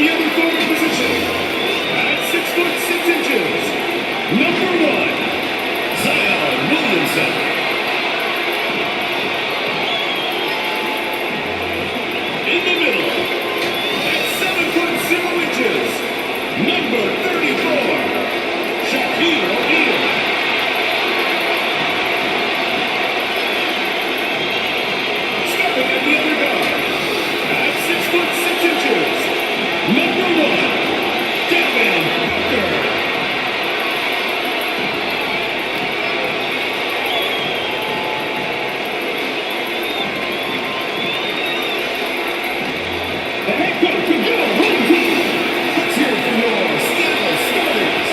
the other forward position, at 6 foot 6 inches, number 1, Zion Williamson. In the middle, at 7 foot 0 inches, number 34, Shaquille O'Neal. Starting at the other guard, at 6 foot 6 inches, number 1, Devin Booker. The head coach of your home team. Let's hear it for your Seattle starters.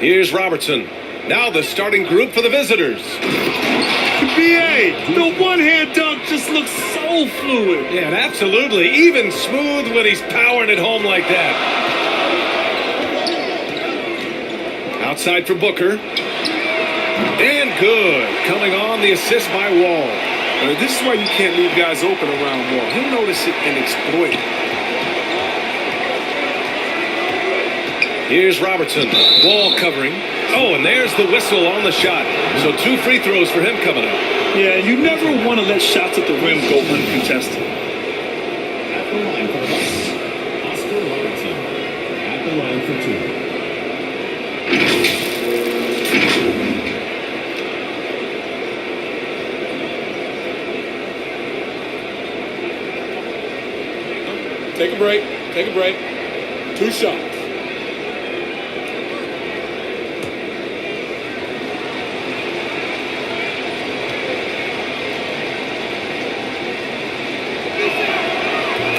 Here's Robertson. Now the starting group for the visitors. BA, the one-hand dunk just looks so fluid. Yeah, and absolutely. Even smooth when he's powering it home like that. Outside for Booker. And good. Coming on the assist by Wall. This is why you can't leave guys open around Wall. He'll notice it and exploit it. Here's Robertson. Wall covering. Oh, and there's the whistle on the shot. So 2 free throws for him coming up. Yeah, you never want to let shots at the rim go uncontested. At the line for the Bucks, Oscar Robertson. At the line for 2. Take a break. Take a break. 2 shots.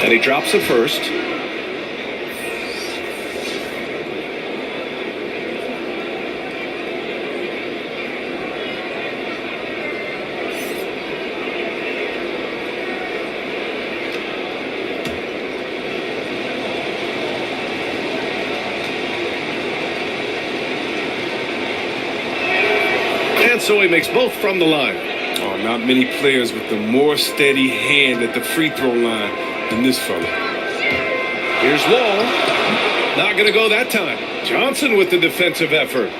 And he drops it first. And so he makes both from the line. Oh, not many players with a more steady hand at the free throw line than this fella. Here's Wall. Not going to go that time. Johnson with the defensive effort.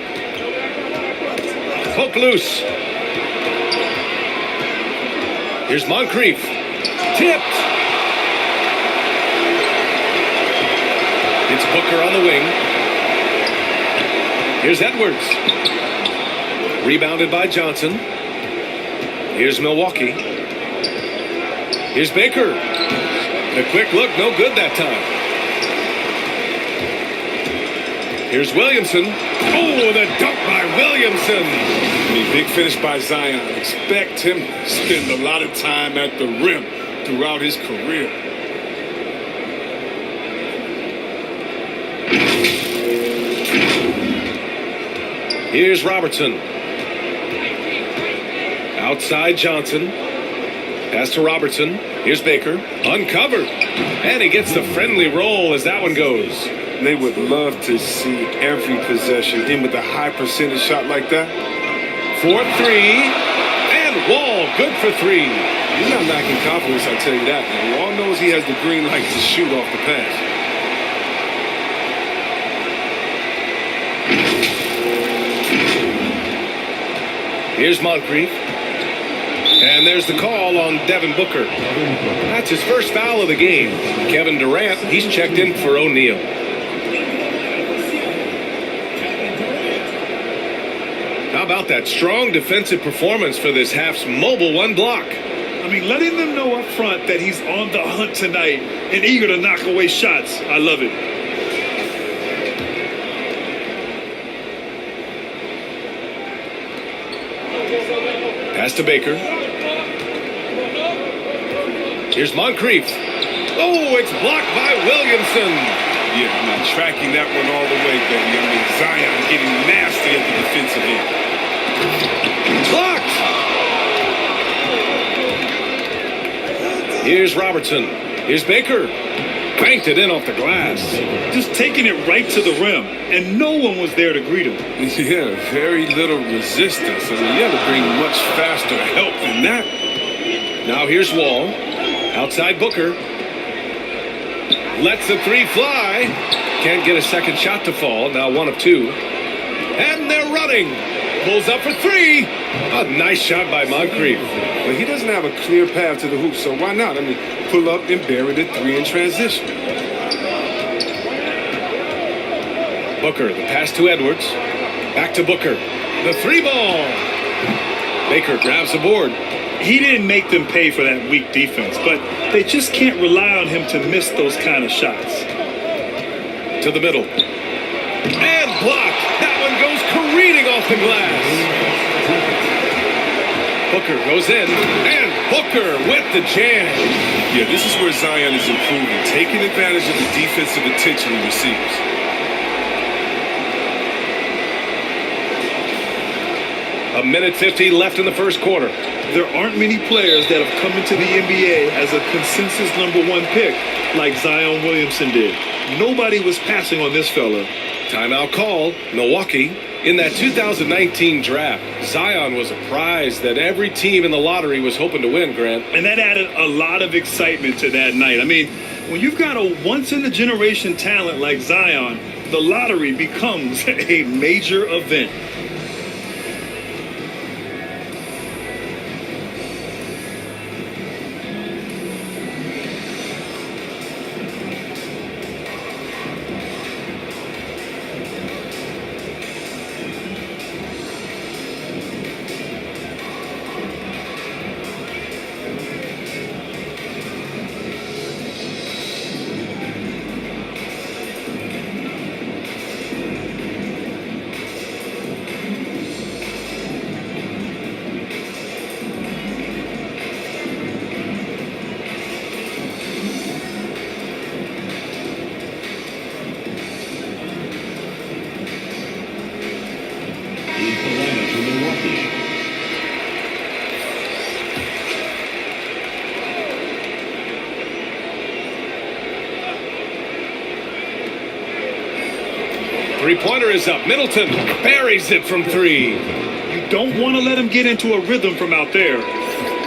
Hook loose. Here's Moncrief. Tipped. It's Booker on the wing. Here's Edwards. Rebounded by Johnson. Here's Milwaukee. Here's Baker. The quick look, no good that time. Here's Williamson. Oh, the dunk by Williamson. Big finish by Zion. Expect him to spend a lot of time at the rim throughout his career. Here's Robertson. Outside Johnson. Pass to Robertson. Here's Baker. Uncovered. And he gets the friendly roll as that one goes. They would love to see every possession in with a high percentage shot like that. 4-3. And Wall good for 3. He's not lacking confidence, I tell you that. And Wall knows he has the green light to shoot off the pass. Here's Moncrief. And there's the call on Devin Booker. That's his first foul of the game. Kevin Durant, he's checked in for O'Neal. How about that strong defensive performance for this half's mobile 1 block? I mean, letting them know up front that he's on the hunt tonight and eager to knock away shots. I love it. Pass to Baker. Here's Moncrief. Oh, it's blocked by Williamson. Yeah, I'm not tracking that one all the way, baby. I mean, Zion getting nasty at the defensive end. Blocked. Here's Robertson. Here's Baker. Banked it in off the glass. Just taking it right to the rim, and no one was there to greet him. Yeah, very little resistance. I mean, you have to bring much faster help than that. Now here's Wall. Outside Booker. Lets the three fly. Can't get a second shot to fall. Now 1 of 2. And they're running. Pulls up for 3. A nice shot by Moncrief. But he doesn't have a clear path to the hoop, so why not? I mean, pull up and bury the 3 in transition. Booker, the pass to Edwards. Back to Booker. The 3 ball. Baker grabs the board. He didn't make them pay for that weak defense, but they just can't rely on him to miss those kind of shots. To the middle. And blocked. That one goes careening off the glass. Booker goes in. And Booker with the jam. Yeah, this is where Zion is improving, taking advantage of the defensive attention he receives. A minute 50 left in the first quarter. There aren't many players that have come into the NBA as a consensus #1 pick like Zion Williamson did. Nobody was passing on this fella. Timeout call, Milwaukee. In that 2019 draft, Zion was a prize that every team in the lottery was hoping to win, Grant. And that added a lot of excitement to that night. I mean, when you've got a once-in-a-generation talent like Zion, the lottery becomes a major event. Milwaukee. 3-pointer is up. Middleton buries it from 3. You don't want to let him get into a rhythm from out there.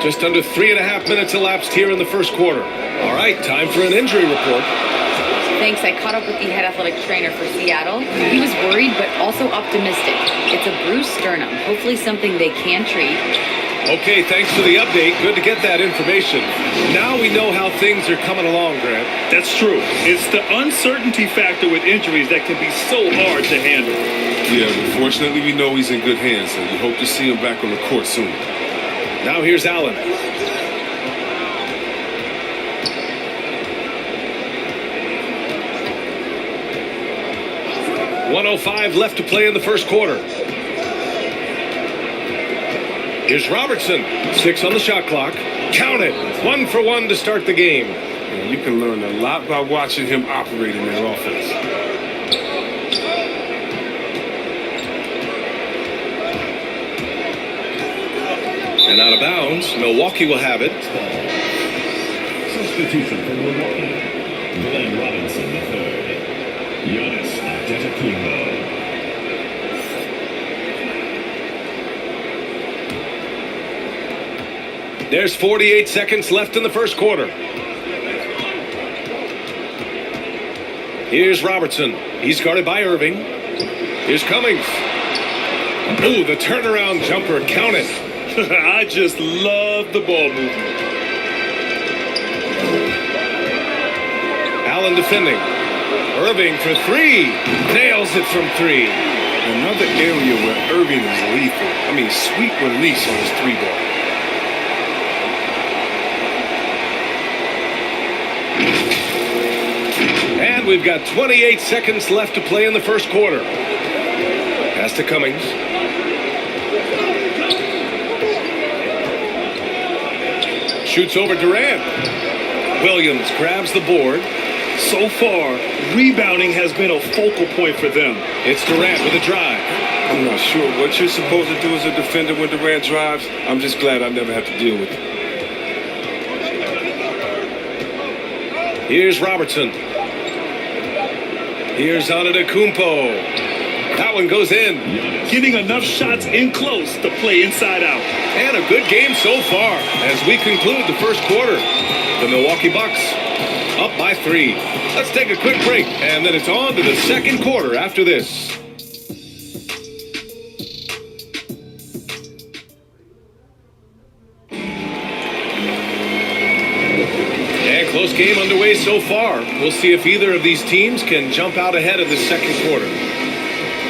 Just under 3.5 minutes elapsed here in the first quarter. All right, time for an injury report. Thanks. I caught up with the head athletic trainer for Seattle. He was worried, but also optimistic. It's a bruised sternum. Hopefully something they can treat. Okay, thanks for the update. Good to get that information. Now we know how things are coming along, Grant. That's true. It's the uncertainty factor with injuries that can be so hard to handle. Yeah, but fortunately we know he's in good hands, and we hope to see him back on the court soon. Now here's Allen. .105 left to play in the first quarter. Here's Robertson. 6 on the shot clock. Count it. 1 for 1 to start the game. Yeah, you can learn a lot by watching him operate in their offense. And out of bounds, Milwaukee will have it. Substitution for Milwaukee. Glenn Robinson III. Giannis Antetokounmpo. There's 48 seconds left in the first quarter. Here's Robertson. He's guarded by Irving. Here's Cummings. Oh, the turnaround jumper. Count it. I just love the ball movement. Allen defending. Irving for 3. Nails it from 3. Another area where Irving is lethal. I mean, sweet release on his 3-ball. And we've got 28 seconds left to play in the first quarter. Pass to Cummings. Shoots over Durant. Williams grabs the board. So far, rebounding has been a focal point for them. It's Durant with a drive. I'm not sure what you're supposed to do as a defender when Durant drives. I'm just glad I never have to deal with it. Here's Robertson. Here's Antetokounmpo. That one goes in. Getting enough shots in close to play inside out. And a good game so far as we conclude the first quarter. The Milwaukee Bucks up by 3. Let's take a quick break, and then it's on to the second quarter after this. And close game underway so far. We'll see if either of these teams can jump out ahead of the second quarter.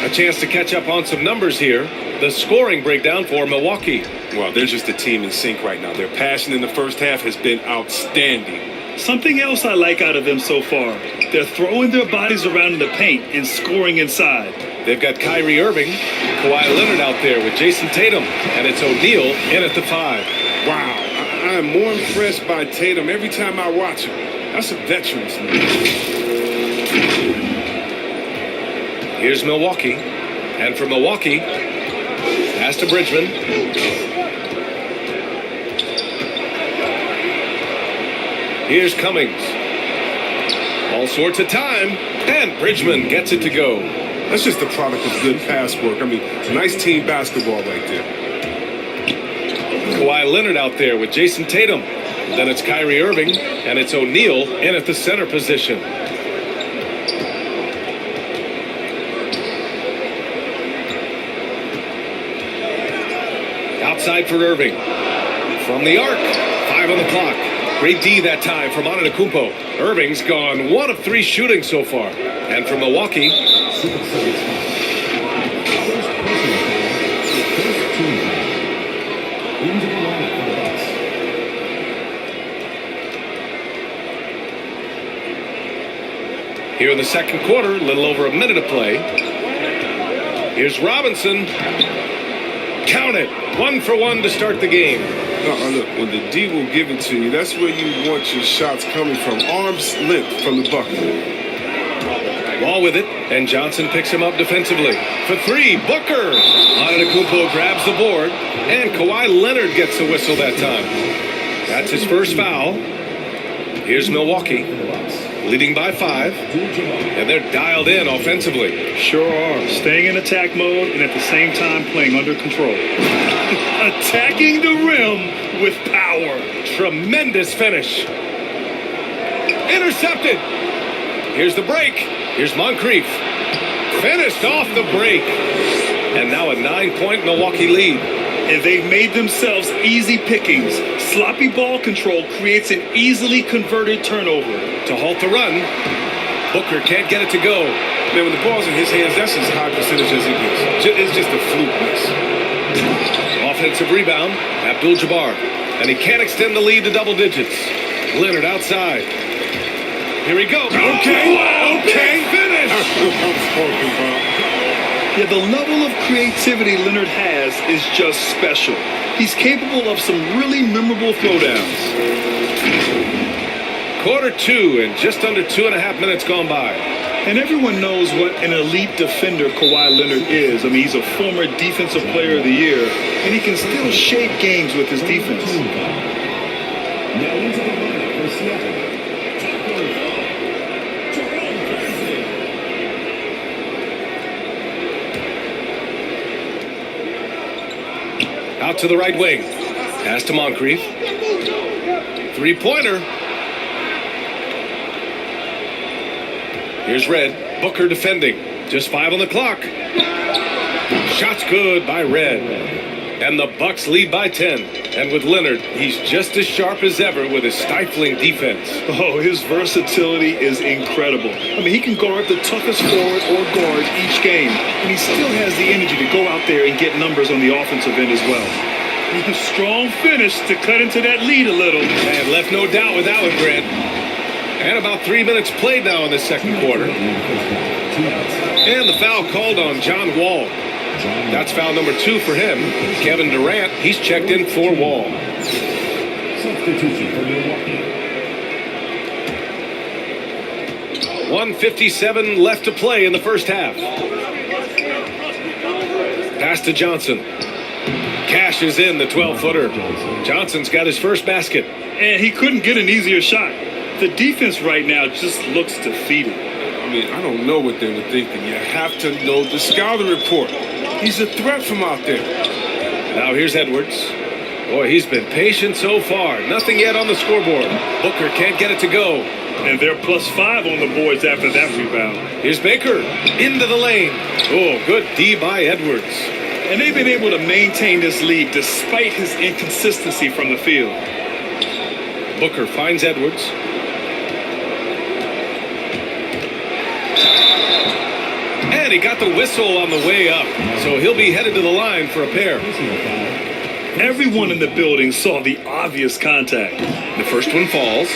A chance to catch up on some numbers here. The scoring breakdown for Milwaukee. Well, they're just a team in sync right now. Their passion in the first half has been outstanding. Something else I like out of them so far. They're throwing their bodies around in the paint and scoring inside. They've got Kyrie Irving, Kawhi Leonard out there with Jason Tatum, and it's O'Neal in at the 5. Wow, I am more impressed by Tatum every time I watch him. That's a veteran. Here's Milwaukee, and for Milwaukee, pass to Bridgman. Here's Cummings. All sorts of time, and Bridgman gets it to go. That's just the product of good pass work. I mean, nice team basketball right there. Kawhi Leonard out there with Jason Tatum. Then it's Kyrie Irving, and it's O'Neal in at the center position. Outside for Irving. From the arc, 5 on the clock. Great D that time from Antetokounmpo. Irving's gone 1 of 3 shooting so far. And for Milwaukee, here in the second quarter, a little over a minute of play. Here's Robinson. Count it. 1 for 1 to start the game. Look, when the D will give it to you, that's where you want your shots coming from. Arm's length from the bucket. Wall with it, and Johnson picks him up defensively. For 3, Booker. Antetokounmpo grabs the board, and Kawhi Leonard gets the whistle that time. That's his first foul. Here's Milwaukee, leading by 5, and they're dialed in offensively. Sure are. Staying in attack mode and at the same time playing under control. Attacking the rim with power. Tremendous finish. Intercepted. Here's the break. Here's Moncrief. Finished off the break. And now a 9-point Milwaukee lead. And they've made themselves easy pickings. Sloppy ball control creates an easily converted turnover. To halt the run, Booker can't get it to go. Man, when the ball's in his hands, that's as high percentage as it gets. It's just a fluke miss. Offensive rebound, Abdul-Jabbar. And he can't extend the lead to double digits. Leonard outside. Here he goes. Okay. Finish. Yeah, the level of creativity Leonard has is just special. He's capable of some really memorable throwdowns. Quarter 2 and just under 2.5 minutes gone by. And everyone knows what an elite defender Kawhi Leonard is. I mean, he's a former Defensive Player of the Year, and he can still shape games with his defense. Now into the lineup for Seattle. Out to the right wing. Pass to Moncrief. 3-pointer. Here's Red. Booker defending. Just 5 on the clock. Shot's good by Red. And the Bucks lead by 10. And with Leonard, he's just as sharp as ever with his stifling defense. Oh, his versatility is incredible. I mean, he can guard the toughest forward or guard each game, and he still has the energy to go out there and get numbers on the offensive end as well. A strong finish to cut into that lead a little. And left no doubt with that one, Grant. And about 3 minutes played now in the second quarter. And the foul called on John Wall. That's foul number 2 for him. Kevin Durant, he's checked in for Wall. Substitution for Milwaukee. 1:57 left to play in the first half. Pass to Johnson. Cashes in the 12-footer. Johnson's got his first basket. And he couldn't get an easier shot. The defense right now just looks defeated. I mean, I don't know what they were thinking. You have to know the scouting report. He's a threat from out there. Now here's Edwards. Boy, he's been patient so far. Nothing yet on the scoreboard. Booker can't get it to go. And they're +5 on the boards after that rebound. Here's Baker into the lane. Oh, good D by Edwards. And they've been able to maintain this lead despite his inconsistency from the field. Booker finds Edwards. And he got the whistle on the way up. So he'll be headed to the line for a pair. Everyone in the building saw the obvious contact. The first one falls.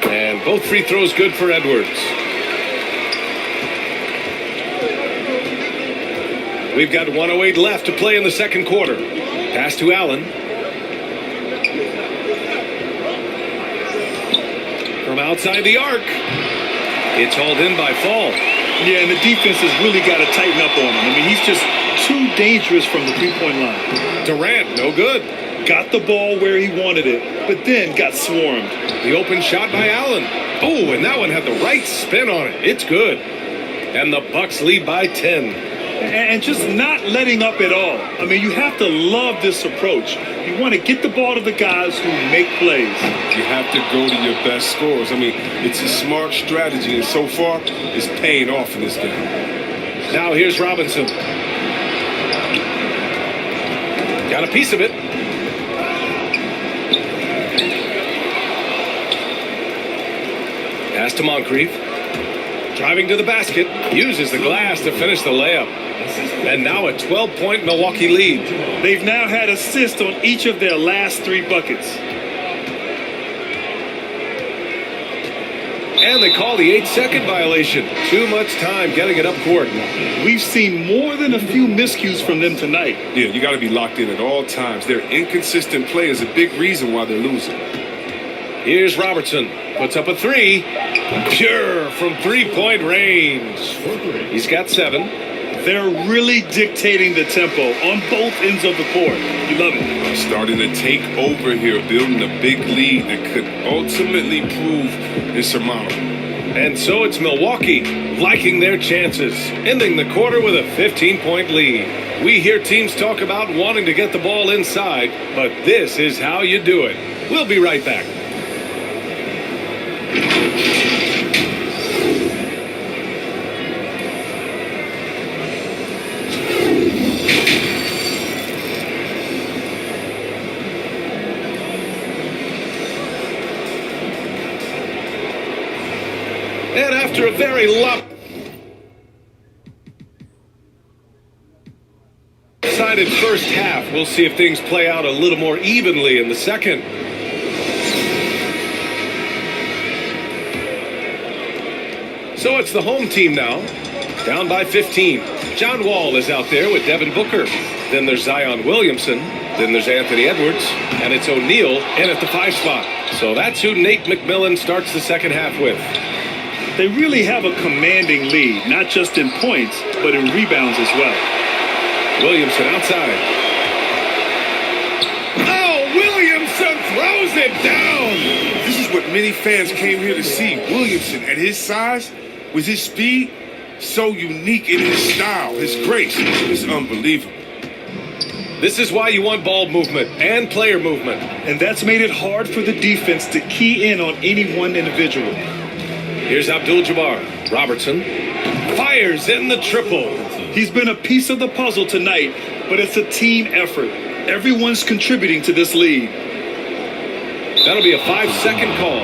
And both free throws good for Edwards. We've got 1:08 left to play in the second quarter. Pass to Allen. From outside the arc. It's hauled in by Fall. Yeah, and the defense has really got to tighten up on him. I mean, he's just too dangerous from the three-point line. Durant, no good. Got the ball where he wanted it, but then got swarmed. The open shot by Allen. Oh, and that one had the right spin on it. It's good. And the Bucks lead by 10. And just not letting up at all. I mean, you have to love this approach. You want to get the ball to the guys who make plays. You have to go to your best scorers. I mean, it's a smart strategy, and so far, it's paying off in this game. Now here's Robinson. Got a piece of it. Pass to Moncrief. Driving to the basket. Uses the glass to finish the layup. And now a 12-point Milwaukee lead. They've now had assists on each of their last 3 buckets. And they call the 8-second violation. Too much time getting it up court. We've seen more than a few miscues from them tonight. Yeah, you got to be locked in at all times. Their inconsistent play is a big reason why they're losing. Here's Robertson. Puts up a 3. Pure from 3-point range. He's got 7. They're really dictating the tempo on both ends of the court. You love it. Starting to take over here, building a big lead that could ultimately prove insurmountable. And so it's Milwaukee liking their chances, ending the quarter with a 15-point lead. We hear teams talk about wanting to get the ball inside, but this is how you do it. We'll be right back. And after a very lopsided first half, we'll see if things play out a little more evenly in the second. So it's the home team now, down by 15. John Wall is out there with Devin Booker. Then there's Zion Williamson. Then there's Anthony Edwards. And it's O'Neal in at the 5 spot. So that's who Nate McMillan starts the second half with. They really have a commanding lead, not just in points, but in rebounds as well. Williamson outside. Oh, Williamson throws it down. This is what many fans came here to see. Williamson, at his size, with his speed, so unique in his style, his grace. It's unbelievable. This is why you want ball movement and player movement. And that's made it hard for the defense to key in on any one individual. Here's Abdul-Jabbar. Robertson fires in the triple. He's been a piece of the puzzle tonight, but it's a team effort. Everyone's contributing to this lead. That'll be a 5-second call.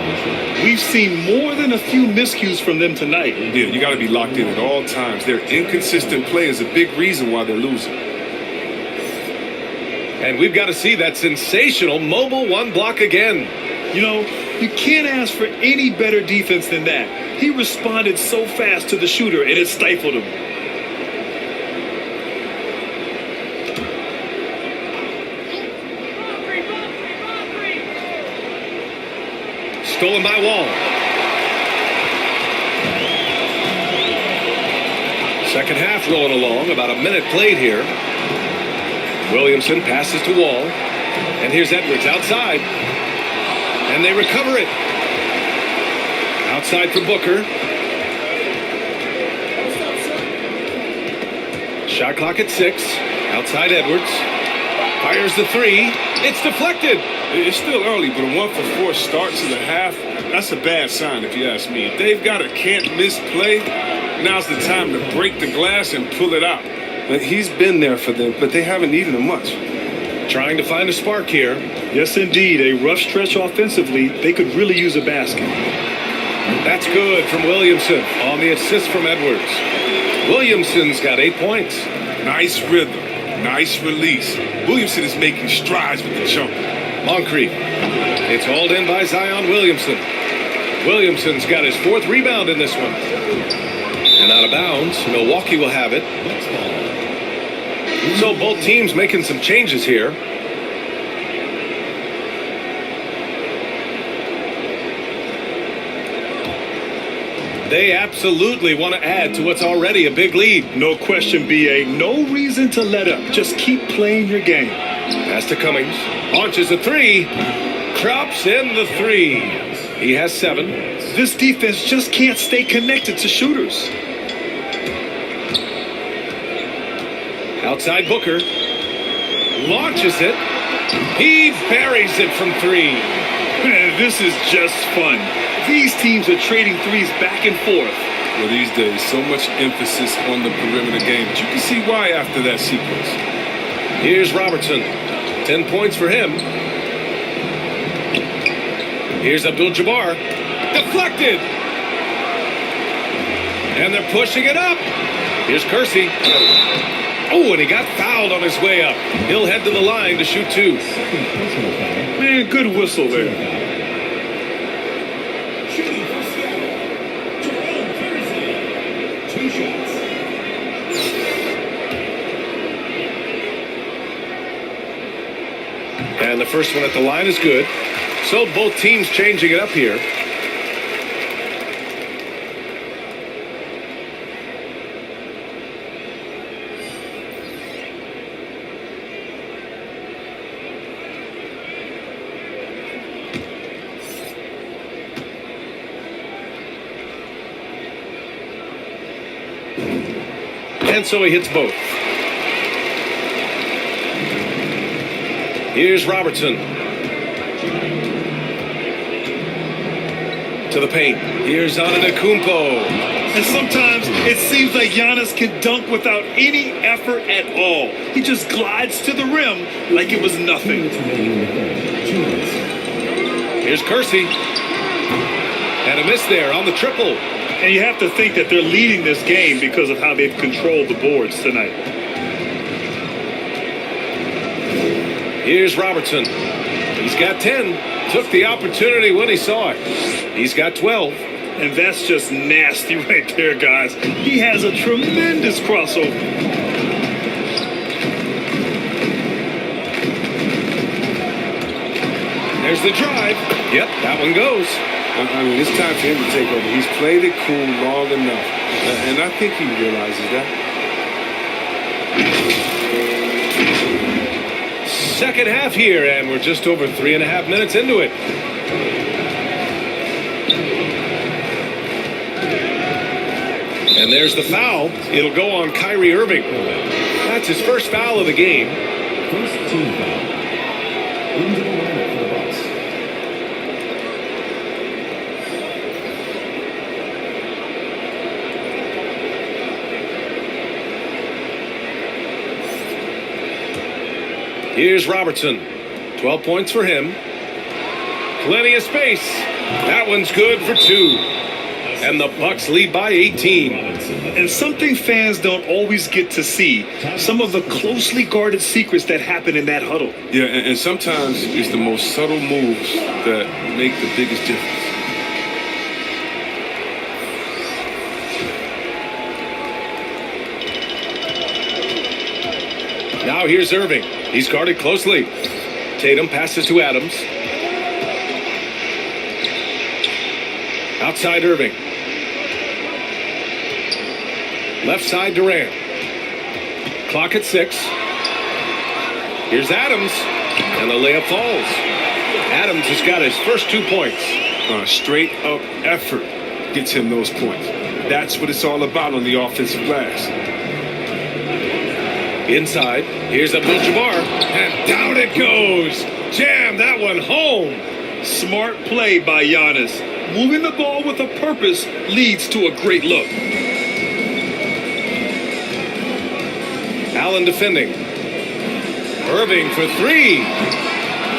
We've seen more than a few miscues from them tonight. Yeah, you got to be locked in at all times. Their inconsistent play is a big reason why they're losing. And we've got to see that sensational mobile 1 block again. You know, you can't ask for any better defense than that. He responded so fast to the shooter, and it stifled him. stolen by Wall. Second half rolling along, about a minute played here. Williamson passes to Wall. And here's Edwards outside. And they recover it. Outside for Booker. Shot clock at 6. Outside Edwards. Fires the 3. It's deflected. It's still early, but a 1 for 4 start to the half, that's a bad sign if you ask me. If they've got a can't-miss play, now's the time to break the glass and pull it out. But he's been there for them, but they haven't needed him much. Trying to find a spark here. Yes, indeed. A rough stretch offensively. They could really use a basket. That's good from Williamson on the assist from Edwards. Williamson's got 8 points. Nice rhythm, nice release. Williamson is making strides with the jumper. Moncrief. It's hauled in by Zion Williamson. Williamson's got his 4th rebound in this one. And out of bounds, Milwaukee will have it. So both teams making some changes here. They absolutely want to add to what's already a big lead. No question, B.A. No reason to let up. Just keep playing your game. Pass to Cummings. Launches a 3. Drops in the 3. He has 7. This defense just can't stay connected to shooters. Outside Booker. Launches it. He buries it from 3. Man, this is just fun. These teams are trading threes back and forth. Well, these days, so much emphasis on the perimeter game. But you can see why after that sequence. Here's Robertson. 10 points for him. Here's Abdul-Jabbar. Deflected. And they're pushing it up. Here's Kersey. Oh, and he got fouled on his way up. He'll head to the line to shoot 2. Man, good whistle there. Shooting for Seattle, 2 shots. And the first one at the line is good. So both teams changing it up here. And so he hits both. Here's Robertson. To the paint. Here's Antetokounmpo. And sometimes it seems like Giannis can dunk without any effort at all. He just glides to the rim like it was nothing. Here's Kersey. And a miss there on the triple. And you have to think that they're leading this game because of how they've controlled the boards tonight. Here's Robertson. He's got 10. Took the opportunity when he saw it. He's got 12. And that's just nasty right there, guys. He has a tremendous crossover. There's the drive. Yep, that one goes. I mean, it's time for him to take over. He's played it cool long enough. And I think he realizes that. Second half here, and we're just over 3.5 minutes into it. And there's the foul. It'll go on Kyrie Irving. That's his first foul of the game. First team foul. Into the lineup for the Bucks. Here's Robertson. 12 points for him. Plenty of space. That one's good for 2. And the Bucks lead by 18. And something fans don't always get to see, some of the closely guarded secrets that happen in that huddle. Yeah, and sometimes it's the most subtle moves that make the biggest difference. Now here's Irving. He's guarded closely. Tatum passes to Adams. Outside Irving. Left side Durant. Clock at 6. Here's Adams. And the layup falls. Adams has got his first 2 points. Straight up effort gets him those points. That's what it's all about on the offensive glass. Inside, here's Abdul-Jabbar, and down it goes. Jam that one home. Smart play by Giannis. Moving the ball with a purpose leads to a great look. Allen defending. Irving for 3.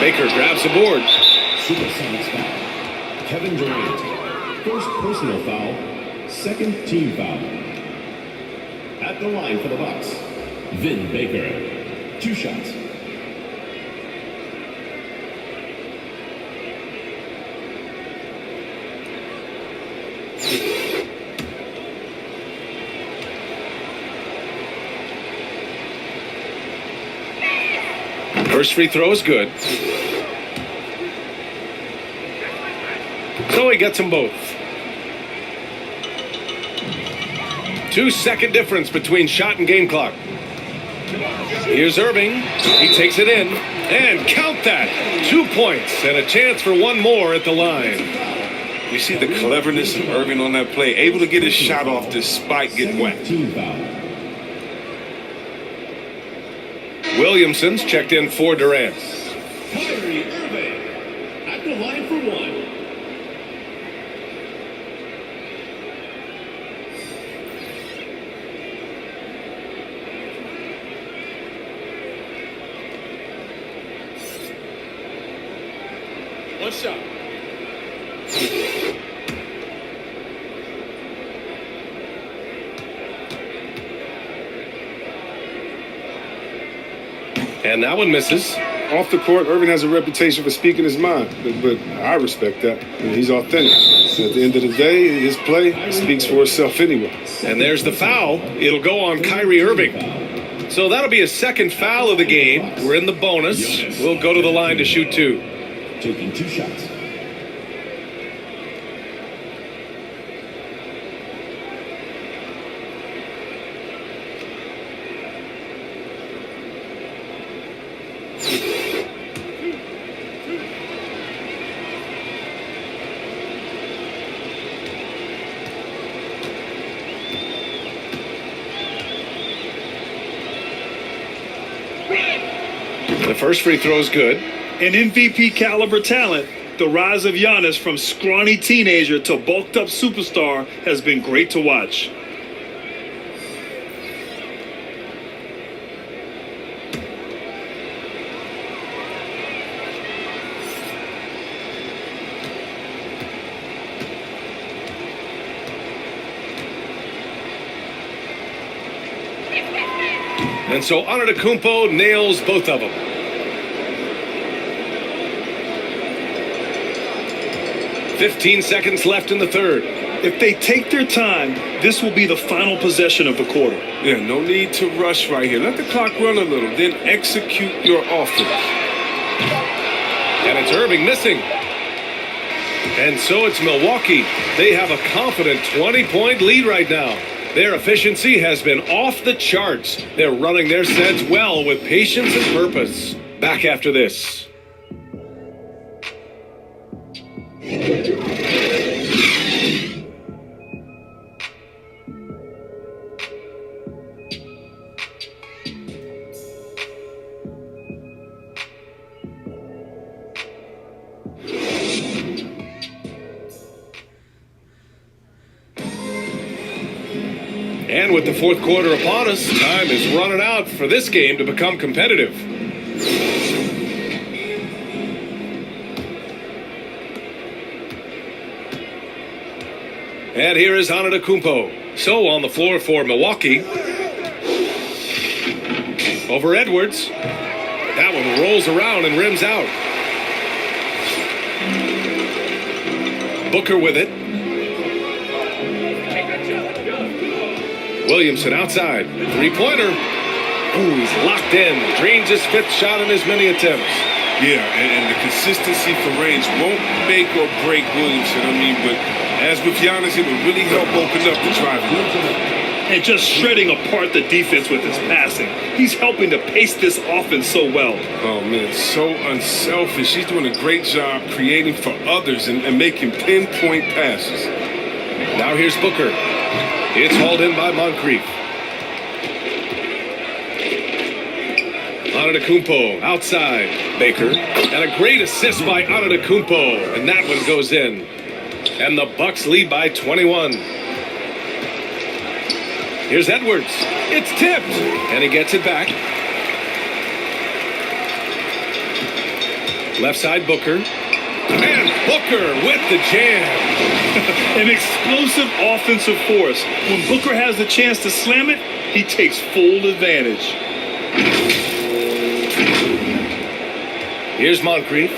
Baker grabs the board. Supersonics foul. Kevin Durant. First personal foul. Second team foul. At the line for the Bucks, Vin Baker. 2 shots. First free throw is good. So he gets them both. 2-second difference between shot and game clock. Here's Irving. He takes it in. And count that. 2 points and a chance for one more at the line. You see the cleverness of Irving on that play. Able to get his shot off despite getting wet. Team foul. Williamson's checked in for Durant. Kyrie Irving. At the line for 1. One shot. And that one misses. Off the court, Irving has a reputation for speaking his mind, but I respect that. He's authentic. So at the end of the day, his play speaks for itself anyway. And there's the foul. It'll go on Kyrie Irving. So that'll be his second foul of the game. We're in the bonus. We'll go to the line to shoot 2. Taking 2 shots. The first free throw is good. An MVP caliber talent, the rise of Giannis from scrawny teenager to bulked up superstar has been great to watch. And so Antetokounmpo nails both of them. "15 seconds left in the third. If they take their time, this will be the final possession of the quarter. Yeah, no need to rush right here. Let the clock run a little, then execute your offense. And it's Irving missing. And so it's Milwaukee. They have a confident 20-point lead right now. Their efficiency has been off the charts. They're running their sets well with patience and purpose. Back after this. And with the fourth quarter upon us, time is running out for this game to become competitive. And here is Antetokounmpo. So on the floor for Milwaukee. Over Edwards. That one rolls around and rims out. Booker with it. Williamson outside. Three-pointer. Ooh, he's locked in. Drains his fifth shot in as many attempts. Yeah, and the consistency for range won't make or break Williamson. I mean, but as with Giannis, it will really help open up the driving lane. And just shredding apart the defense with his passing. He's helping to pace this offense so well. Oh, man, so unselfish. He's doing a great job creating for others and making pinpoint passes. Now here's Booker. It's hauled in by Moncrief. Antetokounmpo outside. Baker. And a great assist by Antetokounmpo. And that one goes in. And the Bucks lead by 21. Here's Edwards. It's tipped. And he gets it back. Left side Booker. And Booker with the jam. An explosive offensive force. When Booker has the chance to slam it, he takes full advantage. Here's Moncrief.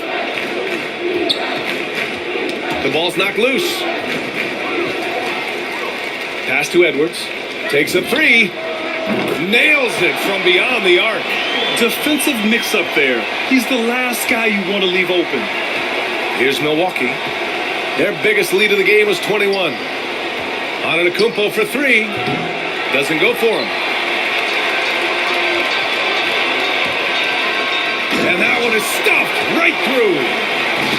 The ball's knocked loose. Pass to Edwards. Takes a three. Nails it from beyond the arc. Defensive mix-up there. He's the last guy you want to leave open. Here's Milwaukee. Their biggest lead of the game was 21. Antetokounmpo for three. Doesn't go for him. And that one is stuffed right through.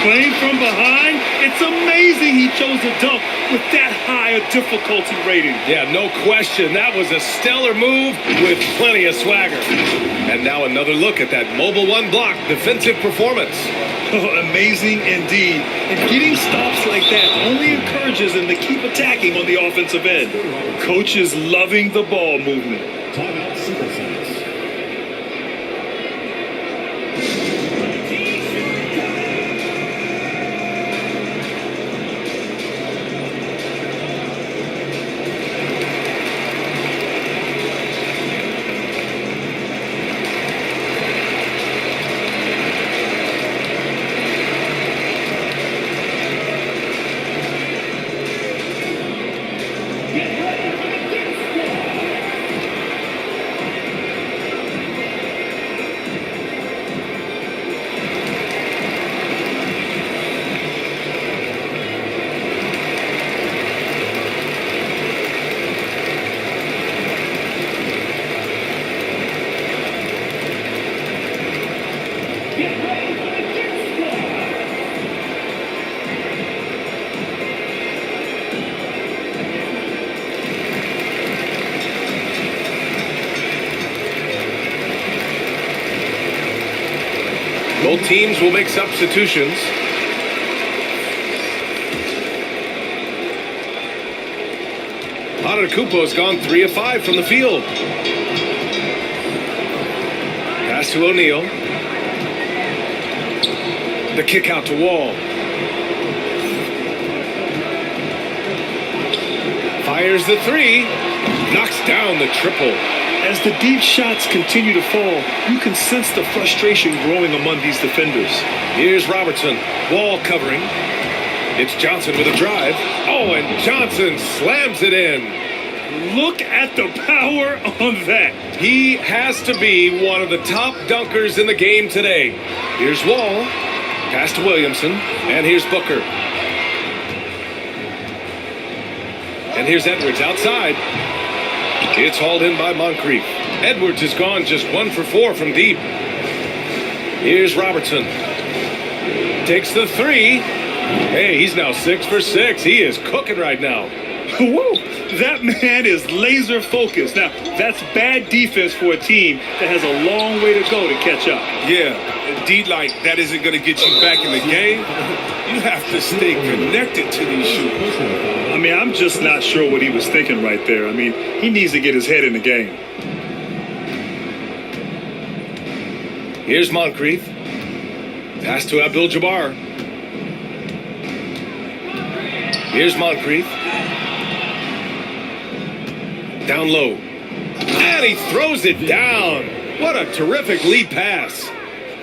Playing from behind, it's amazing he chose a dunk with that high a difficulty rating. Yeah, no question. That was a stellar move with plenty of swagger. And now another look at that mobile one block defensive performance. Oh, amazing indeed. And getting stops like that only encourages him to keep attacking on the offensive end. Coach is loving the ball movement. Timeout, Super Sonics. Both teams will make substitutions. Antetokounmpo's gone 3 of 5 from the field. Pass to O'Neal. The kick out to Wall. Fires the three. Knocks down the triple. As the deep shots continue to fall, you can sense the frustration growing among these defenders. Here's Robertson. Wall covering. It's Johnson with a drive. Oh, and Johnson slams it in. Look at the power on that. He has to be one of the top dunkers in the game today. Here's Wall. Pass to Williamson. And here's Booker. And here's Edwards outside. It's hauled in by Moncrief. Edwards has gone just 1 for 4 from deep. Here's Robertson. Takes the three. Hey, he's now 6 for 6. He is cooking right now. Woo! That man is laser focused. Now, that's bad defense for a team that has a long way to go to catch up. Yeah, indeed, like that isn't going to get you back in the game. You have to stay connected to these shooters. I mean, I'm just not sure what he was thinking right there. I mean, he needs to get his head in the game. Here's Moncrief. Pass to Abdul-Jabbar. Here's Moncrief. Down low. And he throws it down. What a terrific lead pass.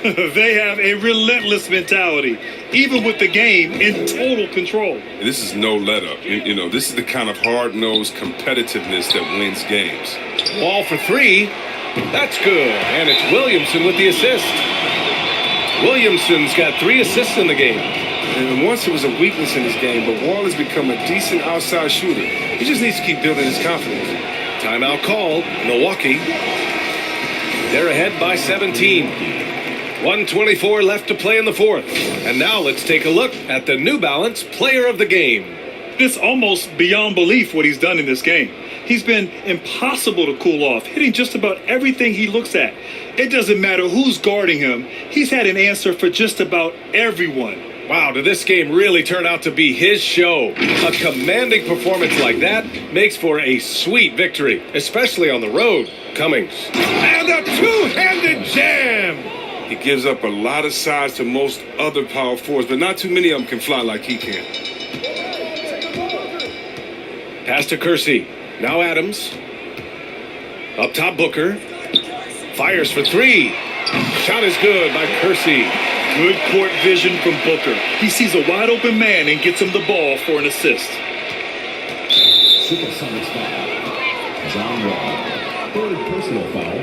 They have a relentless mentality, even with the game in total control. This is no let up. You know, this is the kind of hard-nosed competitiveness that wins games. Wall for three. That's good. And it's Williamson with the assist. Williamson's got 3 assists in the game. And once it was a weakness in his game, but Wall has become a decent outside shooter. He just needs to keep building his confidence. Timeout called. Milwaukee. They're ahead by 17. 1:24 left to play in the fourth. And now let's take a look at the New Balance Player of the Game. It's almost beyond belief what he's done in this game. He's been impossible to cool off, hitting just about everything he looks at. It doesn't matter who's guarding him. He's had an answer for just about everyone. Wow, did this game really turn out to be his show? A commanding performance like that makes for a sweet victory, especially on the road. Cummings. And a two-handed jam! He gives up a lot of size to most other power forwards, but not too many of them can fly like he can. Pass to Kersey. Now Adams. Up top, Booker. Fires for 3. Shot is good by Kersey. Good court vision from Booker. He sees a wide open man and gets him the ball for an assist. Supersonics foul. John Wall. 3rd personal foul.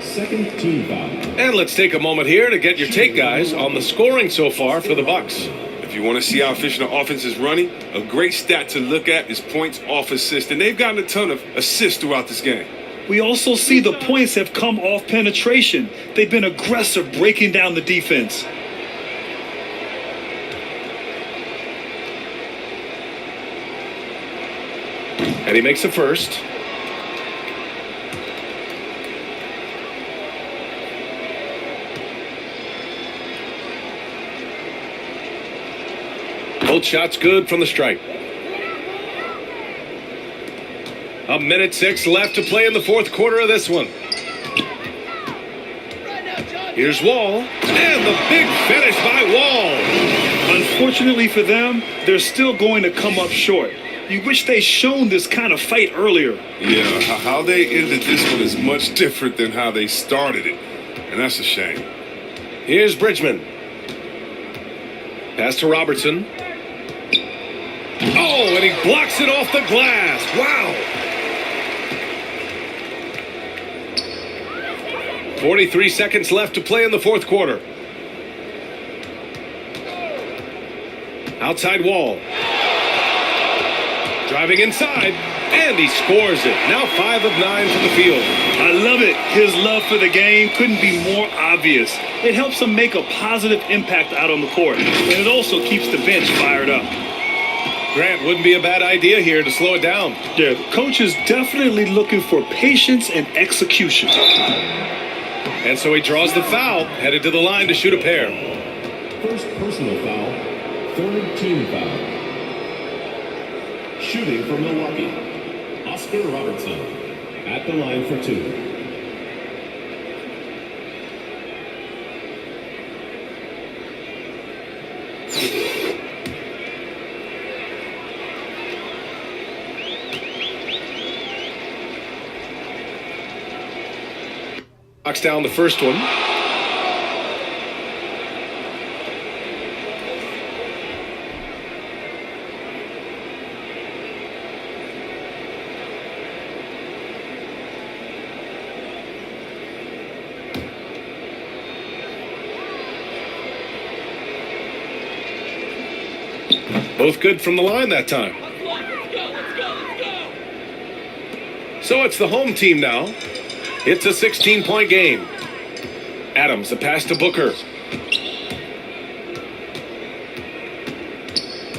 2nd team foul. And let's take a moment here to get your take, guys, on the scoring so far for the Bucks. If you want to see how efficient the offense is running, a great stat to look at is points off assist. And they've gotten a ton of assists throughout this game. We also see the points have come off penetration. They've been aggressive breaking down the defense. And he makes the first. Both shots good from the stripe. 1:06 left to play in the fourth quarter of this one. Here's Wall. And the big finish by Wall. Unfortunately for them, they're still going to come up short. You wish they'd shown this kind of fight earlier. Yeah, how they ended this one is much different than how they started it. And that's a shame. Here's Bridgman. Pass to Robertson. Oh, and he blocks it off the glass. Wow. 43 seconds left to play in the fourth quarter. Outside Wall. Driving inside, and he scores it. Now 5 of 9 from the field. I love it. His love for the game couldn't be more obvious. It helps him make a positive impact out on the court, and it also keeps the bench fired up. Grant, wouldn't be a bad idea here to slow it down. Yeah, the coach is definitely looking for patience and execution. And so he draws the foul, headed to the line to shoot a pair. 1st personal foul. 3rd team foul. Shooting for Milwaukee. Oscar Robertson. At the line for 2. Knocks down the first one. Both good from the line that time. So it's the home team now. It's a 16-point game. Adams, a pass to Booker.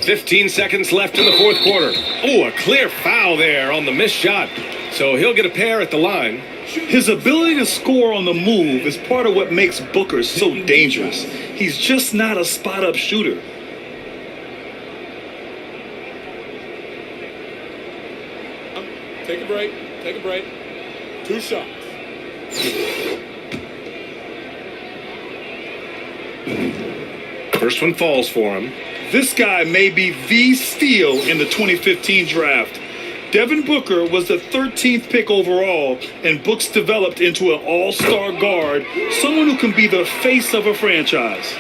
15 seconds left in the fourth quarter. Oh, a clear foul there on the missed shot. So he'll get a pair at the line. His ability to score on the move is part of what makes Booker so dangerous. He's just not a spot-up shooter. Take a break. Take a break. 2 shots. First one falls for him. This guy may be the steal in the 2015 draft. Devin Booker was the 13th pick overall, and Books developed into an all-star guard, someone who can be the face of a franchise.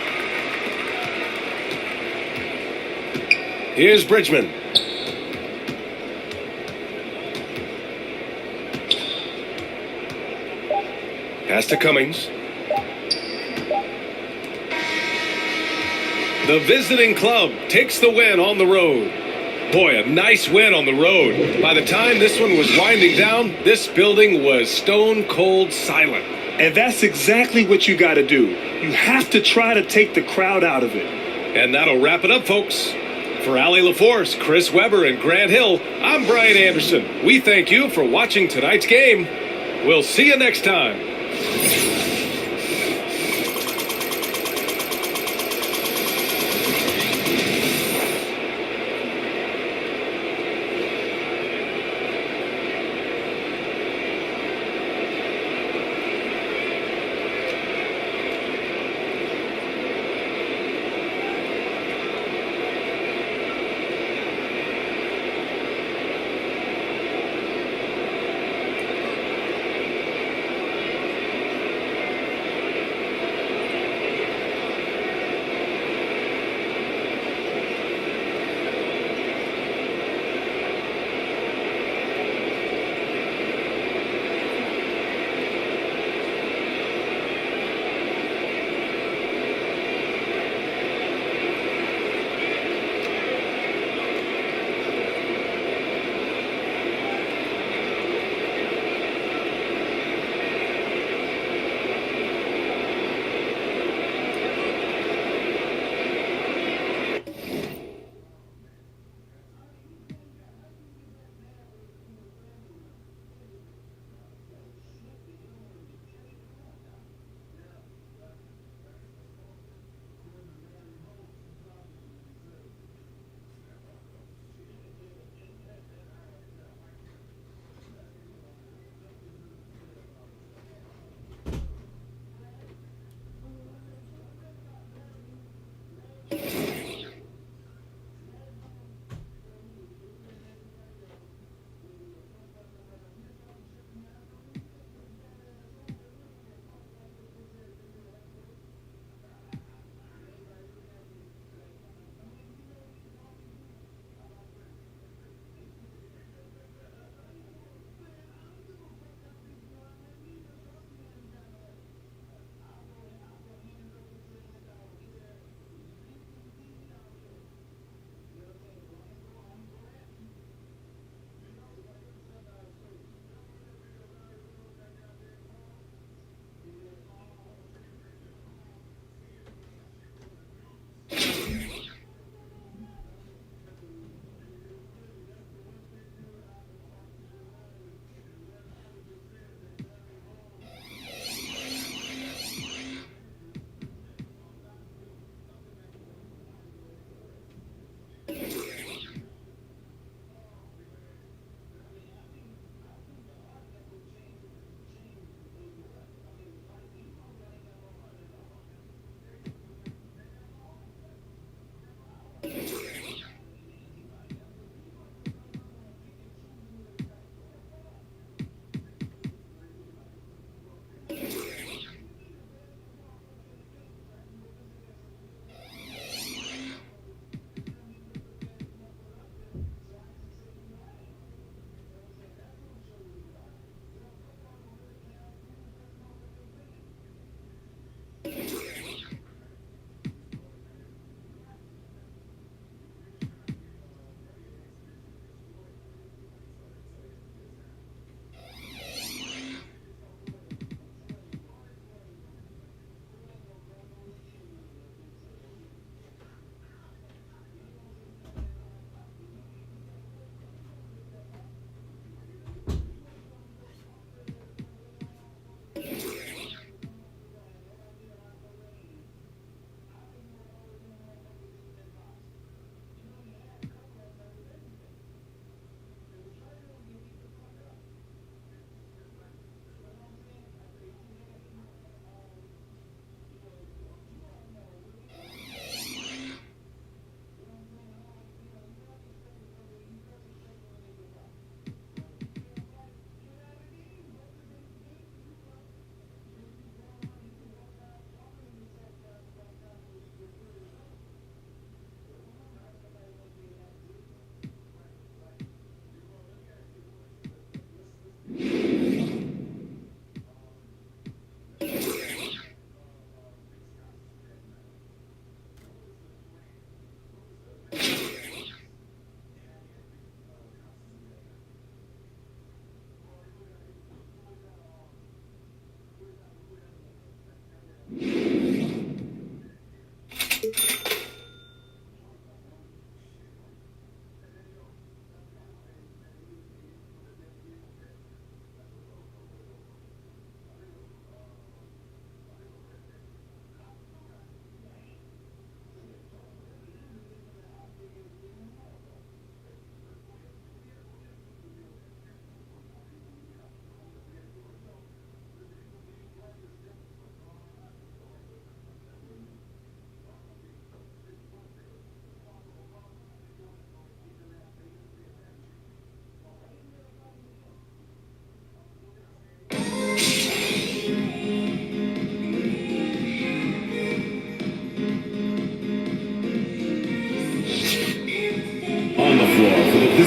Here's Bridgman. Pass to Cummings. The visiting club takes the win on the road. Boy, a nice win on the road. By the time this one was winding down, this building was stone cold silent. And that's exactly what you got to do. You have to try to take the crowd out of it. And that'll wrap it up, folks. For Allie LaForce, Chris Webber, and Grant Hill, I'm Brian Anderson. We thank you for watching tonight's game. We'll see you next time.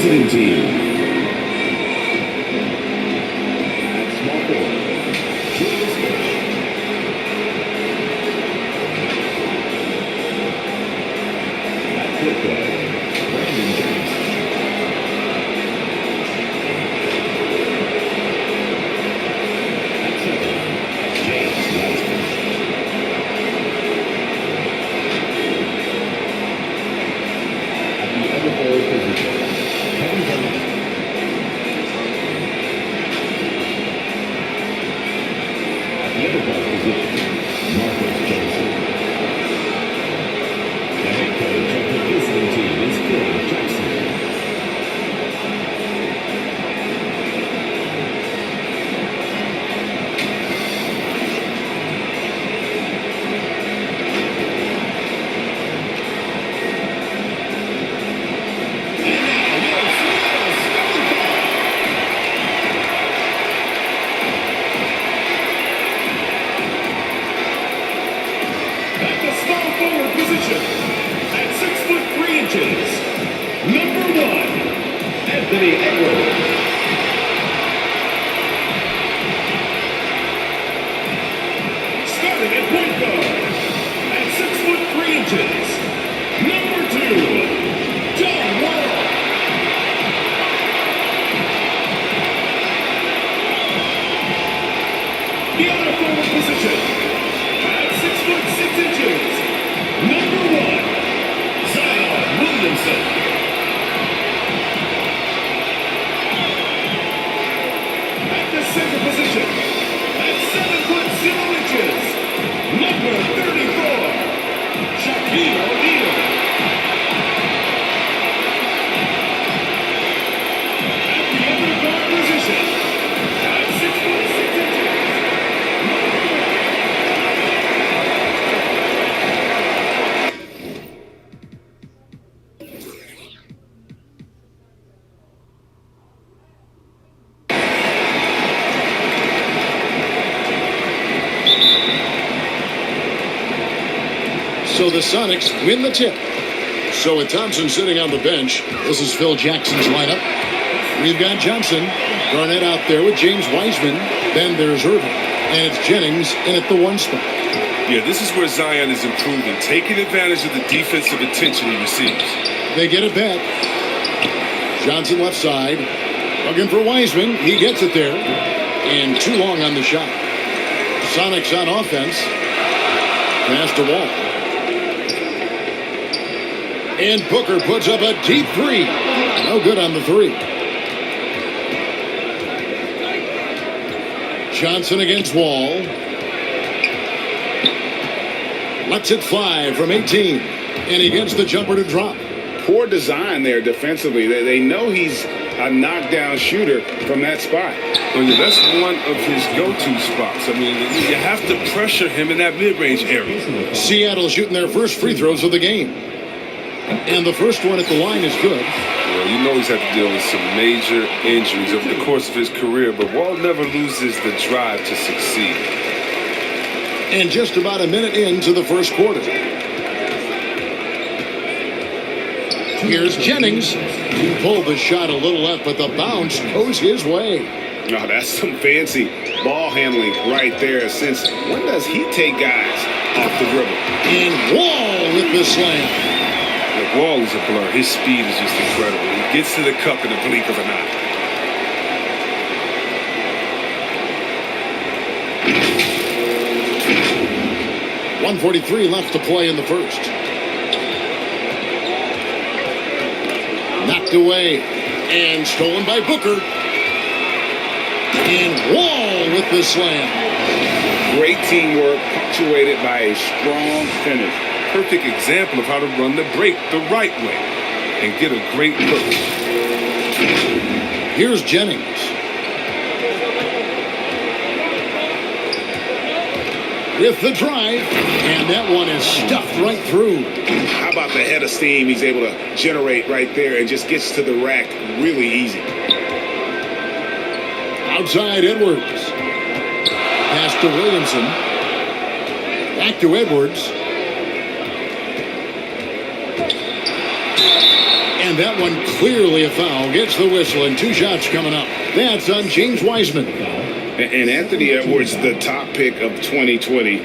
visiting team. At small forward, Julius Fish. At point guard, Brandon James. At center, James Wiseman. At the other forward position, Kevin Durant. At the other guard position, Marcus Johnson. The head coach of the visiting team is Phil Jackson. At the small forward position, at 6'3", number 1, Anthony Edwards. Starting at point guard, at 6'3", number 2, John Wall. The other forward position, at 6'6", number 1, Zion Williamson. At the center position, at 7'0", number 34, Shaquille O'Neal. At the other guard position, at 6'6", number 1. So the Sonics win the tip. So with Thompson sitting on the bench, this is Phil Jackson's lineup. We've got Johnson, Garnett out there with James Wiseman. Then there's Irving. And it's Jennings in at the 1 spot. Yeah, this is where Zion is improving, taking advantage of the defensive attention he receives. They get it back. Johnson left side. Looking for Wiseman. He gets it there. And too long on the shot. Sonics on offense. Pass to Wall. And Booker puts up a deep 3. No good on the 3. Johnson against Wall. Lets it fly from 18. And he gets the jumper to drop. Poor design there defensively. They know he's a knockdown shooter from that spot. Well, yeah, that's one of his go-to spots. I mean, you have to pressure him in that mid-range area. Seattle shooting their first free throws of the game. And the first one at the line is good. Well, you know he's had to deal with some major injuries over the course of his career, but Wall never loses the drive to succeed. And just about a minute into the first quarter. Here's Jennings. He pulled the shot a little left, but the bounce goes his way. Oh, that's some fancy ball handling right there. Since when does he take guys off the dribble? And Wall with the slam. Look, Wall is a blur. His speed is just incredible. He gets to the cup in the blink of an eye. .143 left to play in the first. Knocked away and stolen by Booker. And Wall with the slam. Great teamwork, punctuated by a strong finish. Perfect example of how to run the break the right way and get a great look. Here's Jennings. With the drive, and that one is stuffed right through. How about the head of steam he's able to generate right there and just gets to the rack really easy. Outside Edwards. Pass to Williamson. Back to Edwards. And And that one clearly a foul. Gets the whistle and 2 shots coming up. That's on James Wiseman. And Anthony Edwards, the top pick of 2020.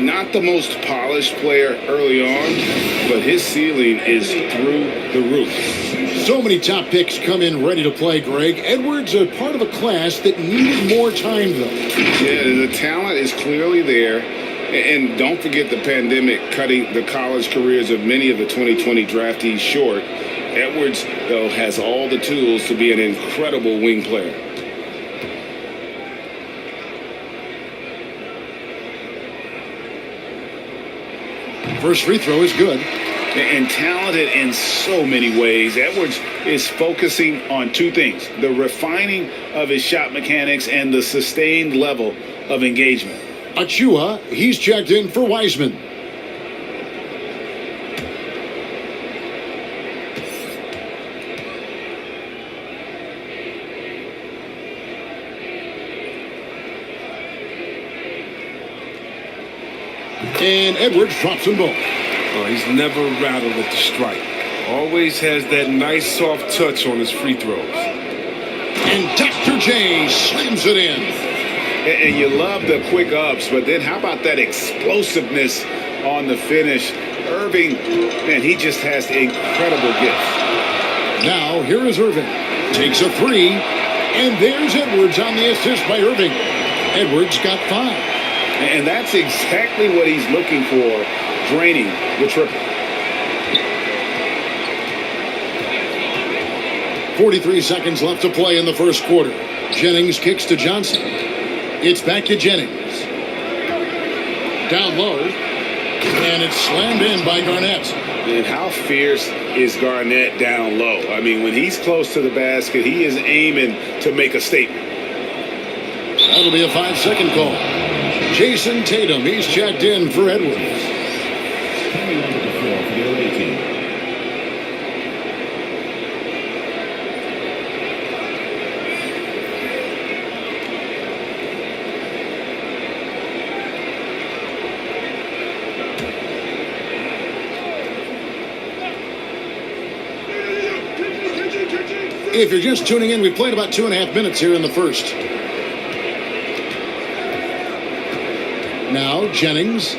Not the most polished player early on, but his ceiling is through the roof. So many top picks come in ready to play, Greg. Edwards a part of a class that needed more time, though. Yeah, the talent is clearly there. And don't forget the pandemic cutting the college careers of many of the 2020 draftees short. Edwards, though, has all the tools to be an incredible wing player. First free throw is good. And talented in so many ways. Edwards is focusing on 2 things: the refining of his shot mechanics and the sustained level of engagement. Achua, he's checked in for Wiseman. And Edwards drops them both. Oh, he's never rattled at the strike. Always has that nice soft touch on his free throws. And Dr. J slams it in. And you love the quick ups, but then how about that explosiveness on the finish? Irving, man, he just has incredible gifts. Now, here is Irving. Takes a 3. And there's Edwards on the assist by Irving. Edwards got 5. And that's exactly what he's looking for, draining the triple. 43 seconds left to play in the first quarter. Jennings kicks to Johnson. It's back to Jennings. Down low. And it's slammed in by Garnett. And how fierce is Garnett down low? I mean, when he's close to the basket, he is aiming to make a statement. That'll be a 5-second call. Jason Tatum, he's checked in for Edwards. Coming onto the floor for the away team. If you're just tuning in, we played about 2.5 minutes here in the first. Now Jennings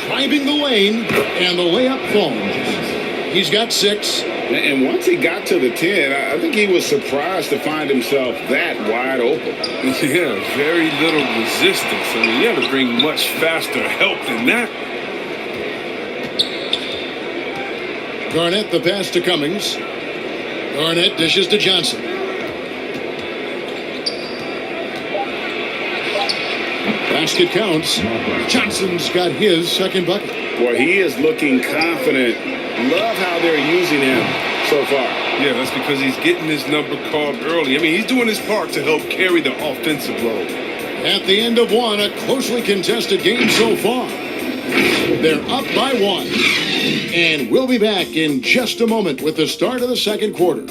driving the lane, and the layup falls. He's got 6. And once he got to the 10, I think he was surprised to find himself that wide open. Yeah, very little resistance. I mean, you have to bring much faster help than that. Garnett the pass to Cummings. Garnett dishes to Johnson. Basket counts. Johnson's got his second bucket. Well, he is looking confident. Love how they're using him so far. Yeah, that's because he's getting his number called early. I mean, he's doing his part to help carry the offensive load. At the end of one, a closely contested game so far. They're up by 1. And we'll be back in just a moment with the start of the second quarter.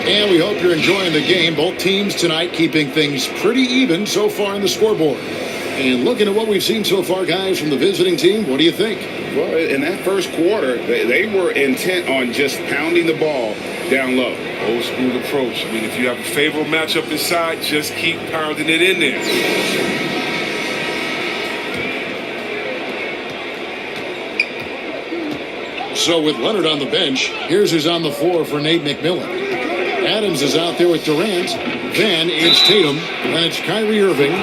And we hope you're enjoying the game. Both teams tonight keeping things pretty even so far in the scoreboard. And looking at what we've seen so far, guys, from the visiting team, what do you think? Well, in that first quarter, they were intent on just pounding the ball down low. Old school approach. I mean, if you have a favorable matchup inside, just keep pounding it in there. So with Leonard on the bench, here's who's on the floor for Nate McMillan. Adams is out there with Durant. Then it's Tatum. Then it's Kyrie Irving.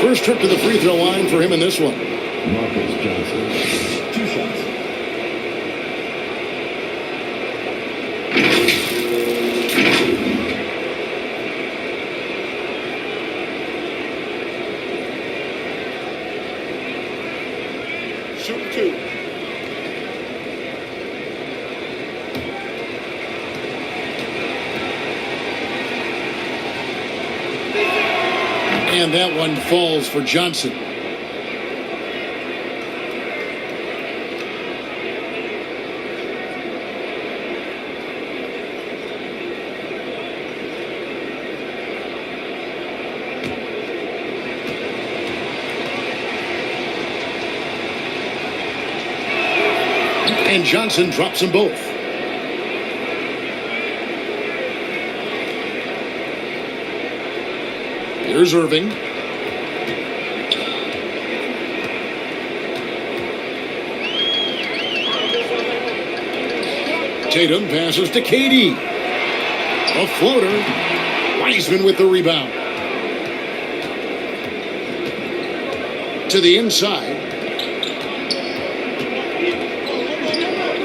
First trip to the free throw line for him in this one. Marcus Johnson, 2 shots. Shoot 2. And that one falls for Johnson. And Johnson drops them both. Here's Irving. Tatum passes to Katie. A floater. Wiseman with the rebound. To the inside.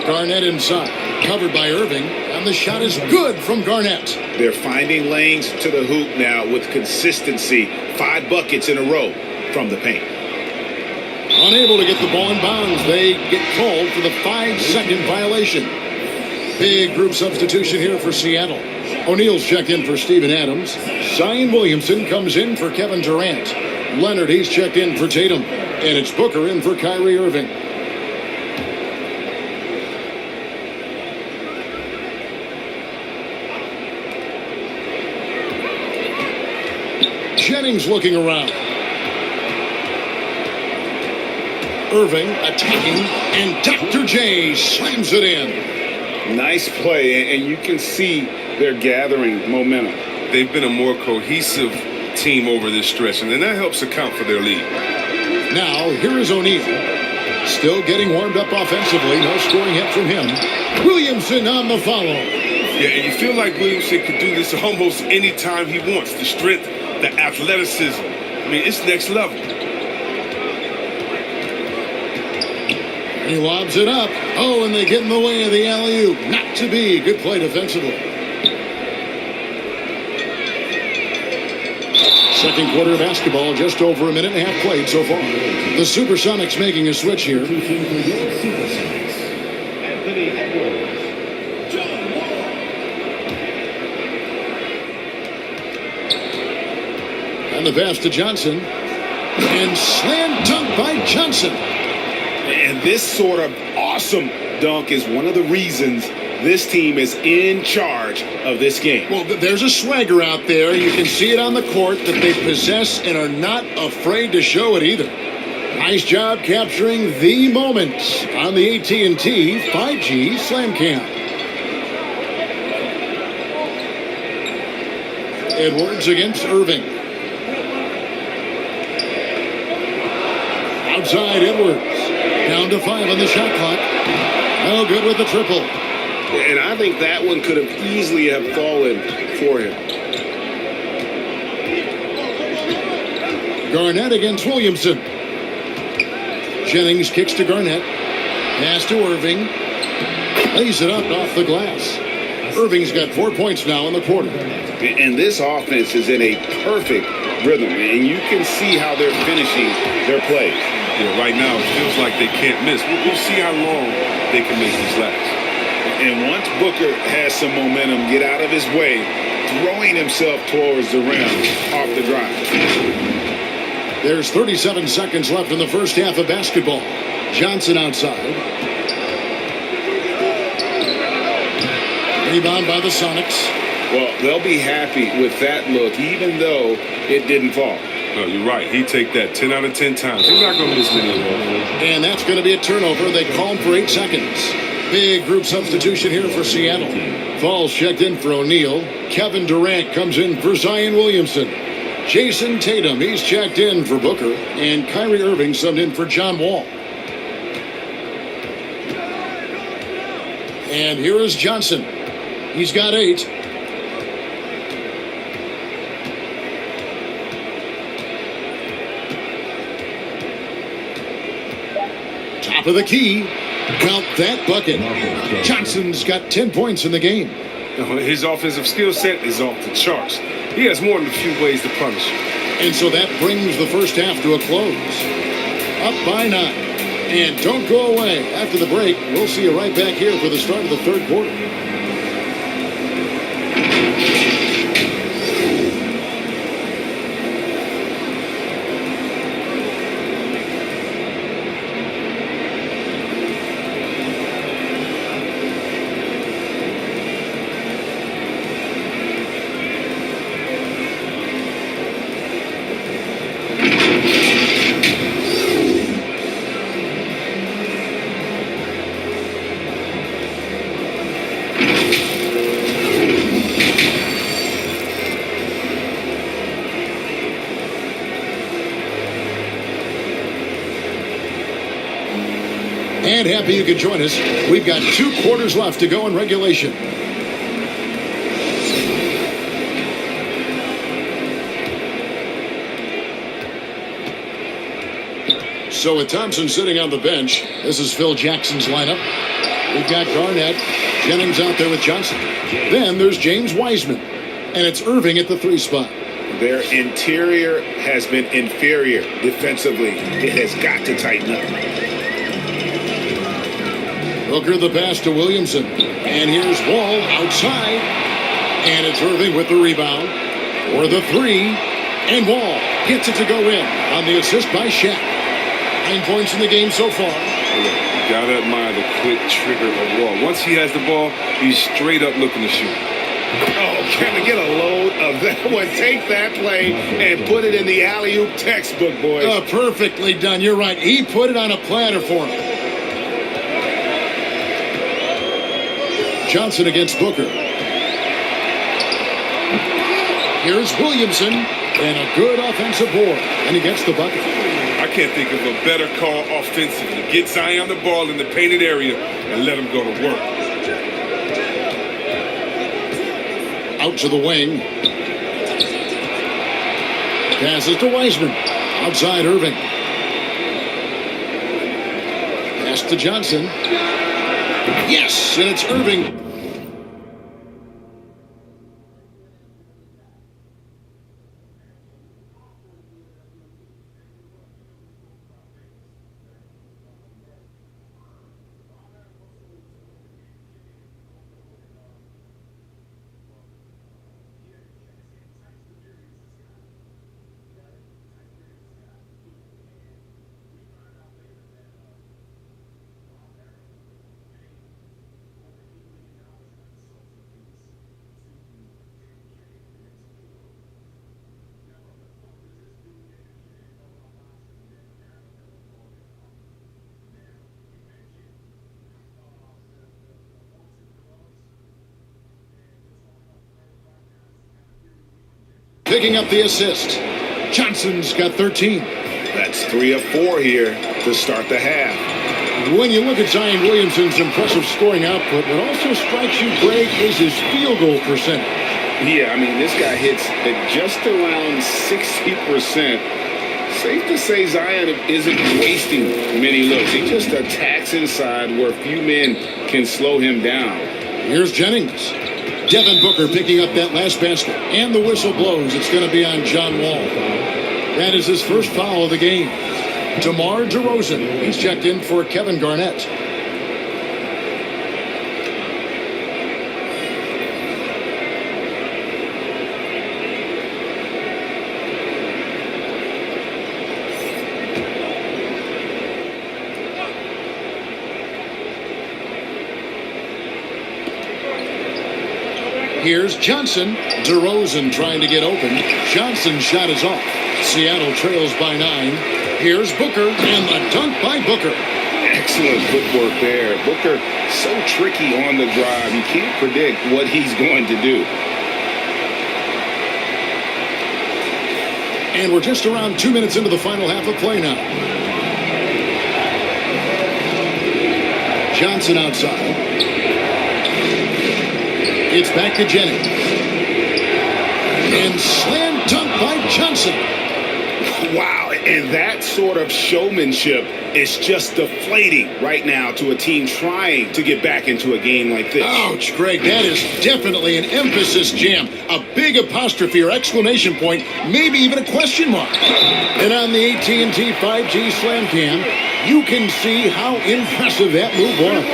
Garnett inside. Covered by Irving. And the shot is good from Garnett. They're finding lanes to the hoop now with consistency. 5 buckets in a row from the paint. Unable to get the ball in bounds. They get called for the 5-second violation. Big group substitution here for Seattle. O'Neal's checked in for Steven Adams. Zion Williamson comes in for Kevin Durant. Leonard, he's checked in for Tatum. And it's Booker in for Kyrie Irving. Jennings looking around. Irving attacking, and Dr. J slams it in. Nice play, and you can see they're gathering momentum. They've been a more cohesive team over this stretch, and then that helps account for their lead. Now, here is O'Neal. Still getting warmed up offensively. No scoring hit from him. Williamson on the follow. Yeah, and you feel like Williamson could do this almost any time he wants. The strength, the athleticism. I mean, it's next level. He lobs it up. Oh, and they get in the way of the alley-oop. Not to be. Good play defensively. Second quarter of basketball, just over a minute and a half played so far. The Supersonics making a switch here. And the pass to Johnson. And slam dunk by Johnson. And this sort of awesome dunk is one of the reasons this team is in charge of this game. Well, there's a swagger out there. You can see it on the court that they possess and are not afraid to show it either. Nice job capturing the moment on the AT&T 5G Slam Cam. Edwards against Irving. Outside Edwards. Down to 5 on the shot clock. No good with the triple. And I think that one could have easily have fallen for him. Garnett against Williamson. Jennings kicks to Garnett. Pass to Irving. Lays it up off the glass. Irving's got 4 points now in the quarter. And this offense is in a perfect rhythm, and you can see how they're finishing their plays. Yeah, right now it feels like they can't miss. We'll see how long they can make these last. And once Booker has some momentum, get out of his way, throwing himself towards the rim off the drive. There's 37 seconds left in the first half of basketball. Johnson outside. Rebound by the Sonics. Well, they'll be happy with that look, even though it didn't fall. No, you're right. He'd take that 10 out of 10 times. He's not going to miss many of those. And that's going to be a turnover. They call him for 8 seconds. Big group substitution here for Seattle. Falls checked in for O'Neal. Kevin Durant comes in for Zion Williamson. Jason Tatum, he's checked in for Booker. And Kyrie Irving subbed in for John Wall. And here is Johnson. He's got 8. Top of the key. Count that bucket. Johnson's got 10 points in the game. His offensive skill set is off the charts. He has more than a few ways to punish. And so that brings the first half to a close. Up by 9. And don't go away. After the break, we'll see you right back here for the start of the third quarter. And happy you could join us. We've got 2 quarters left to go in regulation. So with Thompson sitting on the bench, this is Phil Jackson's lineup. We've got Garnett, Jennings out there with Johnson. Then there's James Wiseman, and it's Irving at the 3 spot. Their interior has been inferior defensively. It has got to tighten up. Booker the pass to Williamson. And here's Wall outside. And it's Irving with the rebound. For the 3. And Wall gets it to go in on the assist by Shaq. 9 points in the game so far. Gotta admire the quick trigger of Wall. Once he has the ball, he's straight up looking to shoot. Oh, can we get a load of that one? Take that play and put it in the alley-oop textbook, boys. Oh, perfectly done. You're right. He put it on a platter for him. Johnson against Booker. Here's Williamson. And a good offensive board. And he gets the bucket. I can't think of a better call offensively. Get Zion the ball in the painted area and let him go to work. Out to the wing. Passes to Wiseman. Outside Irving. Pass to Johnson. Yes, and it's Irving. Picking up the assist. Johnson's got 13. That's 3 of 4 here to start the half. When you look at Zion Williamson's impressive scoring output, what also strikes you, Greg, is his field goal percentage. Yeah, I mean, this guy hits at just around 60%. Safe to say Zion isn't wasting many looks. He just attacks inside where few men can slow him down. Here's Jennings. Devin Booker picking up that last basket. And the whistle blows. It's going to be on John Wall. That is his first foul of the game. DeMar DeRozan. He's checked in for Kevin Garnett. Here's Johnson. DeRozan trying to get open. Johnson's shot is off. Seattle trails by 9. Here's Booker, and the dunk by Booker. Excellent footwork there. Booker, so tricky on the drive. You can't predict what he's going to do. And we're just around 2 minutes into the final half of play now. Johnson outside. It's back to Jennings. And slam dunk by Johnson. Wow, and that sort of showmanship is just deflating right now to a team trying to get back into a game like this. Ouch, Greg, that is definitely an emphasis jam. A big apostrophe or exclamation point, maybe even a question mark. And on the AT&T 5G Slam Cam, you can see how impressive that move was.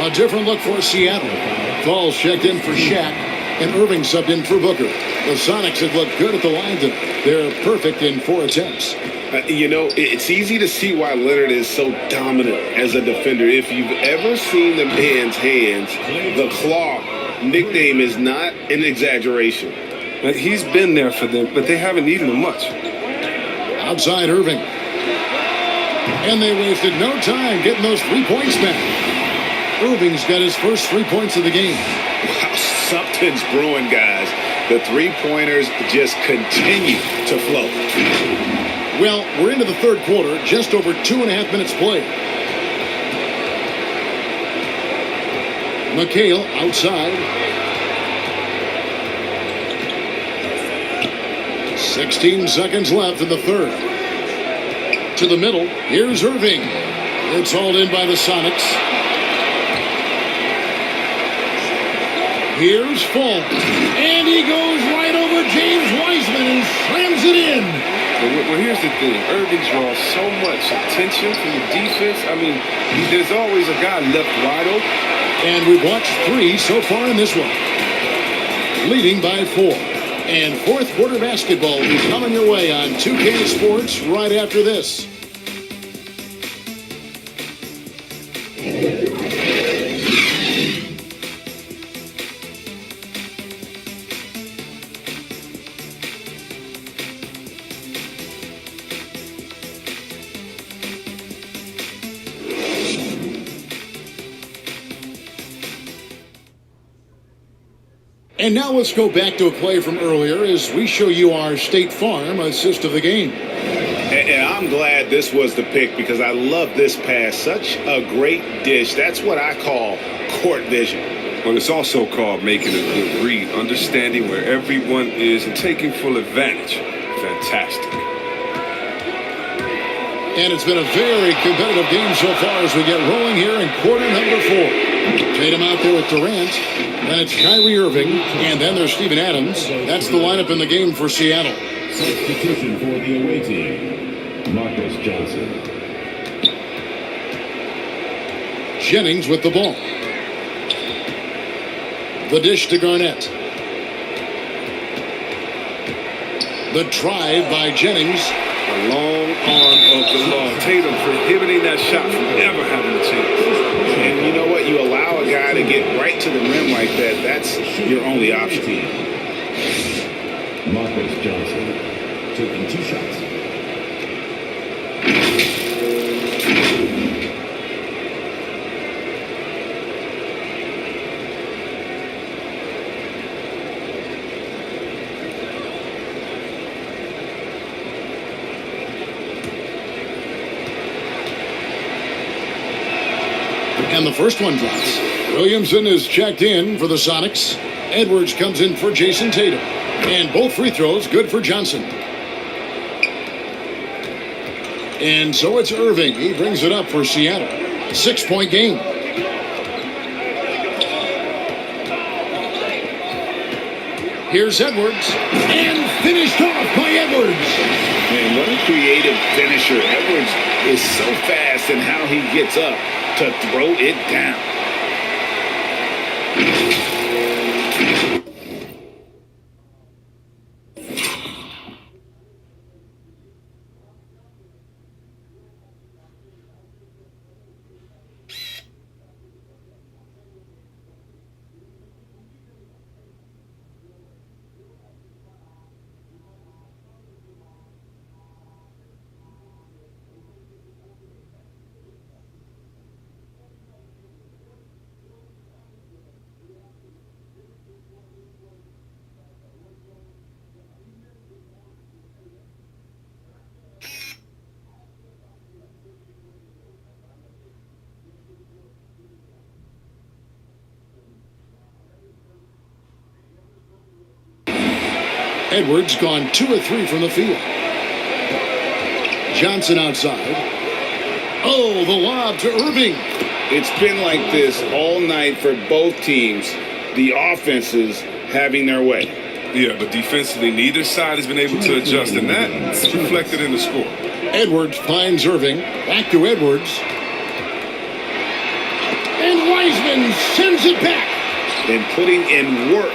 A different look for Seattle. Falls checked in for Shaq, and Irving subbed in for Booker. The Sonics have looked good at the line tonight. They're perfect in 4 attempts. You know, it's easy to see why Leonard is so dominant as a defender. If you've ever seen the man's hands, the claw nickname is not an exaggeration. He's been there for them, but they haven't needed him much. Outside Irving. And they wasted no time getting those 3 points back. Irving's got his first 3 points of the game. Wow, something's brewing, guys. The 3-pointers just continue to flow. Well, we're into the third quarter, just over 2.5 minutes played. McHale outside. 16 seconds left in the third. To the middle. Here's Irving. It's hauled in by the Sonics. Here's Fulton. And he goes right over James Wiseman and slams it in. Well, here's the thing. Irving draws so much attention from the defense. I mean, there's always a guy left wide open. And we've watched 3 so far in this one. Leading by 4. And fourth quarter basketball will be coming your way on 2K Sports right after this. And now let's go back to a play from earlier as we show you our State Farm assist of the game. And I'm glad this was the pick because I love this pass. Such a great dish. That's what I call court vision. Well, it's also called making a good read, understanding where everyone is and taking full advantage. Fantastic. And it's been a very competitive game so far as we get rolling here in quarter number 4. Tatum out there with Durant. Then it's Kyrie Irving. And then there's Steven Adams. That's the lineup in the game for Seattle. Substitution for the away team, Marcus Johnson. Jennings with the ball. The dish to Garnett. The drive by Jennings. A long arm of the law. Tatum prohibiting that shot from ever having a chance. And you know what? You allow a guy to get right to the rim like that. That's your only option. Marcus Johnson taking 2 shots. And the first one drops. Williamson is checked in for the Sonics. Edwards comes in for Jason Tatum. And both free throws good for Johnson. And so it's Irving. He brings it up for Seattle. 6-point game. Here's Edwards. And finished off by Edwards. Man, what a creative finisher. Edwards is so fast in how he gets up to throw it down. Edwards gone 2 of 3 from the field. Johnson outside. Oh, the lob to Irving. It's been like this all night for both teams. The offenses having their way. Yeah, but defensively, neither side has been able to adjust, and that's reflected in the score. Edwards finds Irving. Back to Edwards. And Wiseman sends it back. And putting in work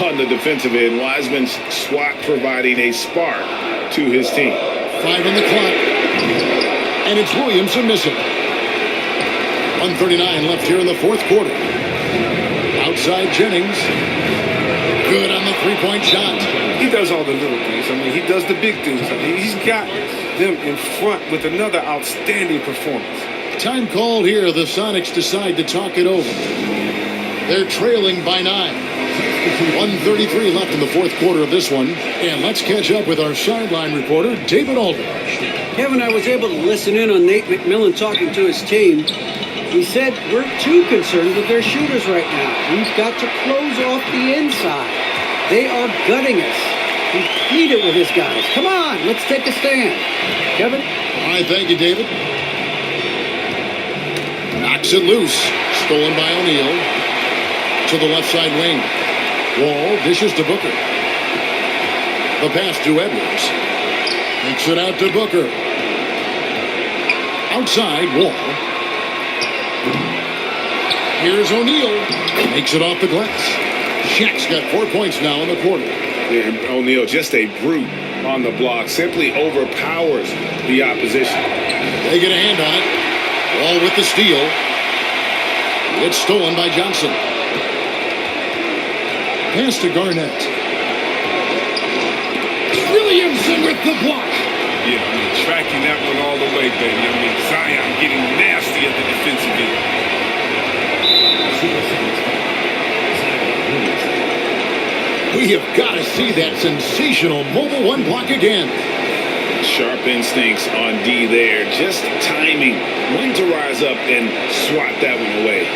on the defensive end. Wiseman's swat providing a spark to his team. 5 on the clock. And it's Williamson missing. 1:39 left here in the fourth quarter. Outside Jennings. Good on the 3-point shot. He does all the little things. I mean, he does the big things. I mean, he's got them in front with another outstanding performance. Time called here. The Sonics decide to talk it over. They're trailing by 9. 1:33 left in the fourth quarter of this one. And let's catch up with our sideline reporter, David Aldridge. Kevin, I was able to listen in on Nate McMillan talking to his team. He said we're too concerned with their shooters right now. We've got to close off the inside. They are gutting us. He pleaded with his guys. Come on, let's take a stand. Kevin? All right, thank you, David. Knocks it loose. Stolen by O'Neal. To the left side wing. Wall dishes to Booker. The pass to Edwards. Takes it out to Booker. Outside, Wall. Here's O'Neal. Makes it off the glass. Shaq's got 4 points now in the quarter. Yeah, O'Neal, just a brute on the block. Simply overpowers the opposition. They get a hand on it. Wall with the steal. It's stolen by Johnson. Pass to Garnett. Williamson with the block. Yeah, I mean, tracking that one all the way, baby. I mean, Zion getting nasty at the defensive end. We have got to see that sensational mobile one block again. Sharp instincts on D there. Just timing when to rise up and swat that one away.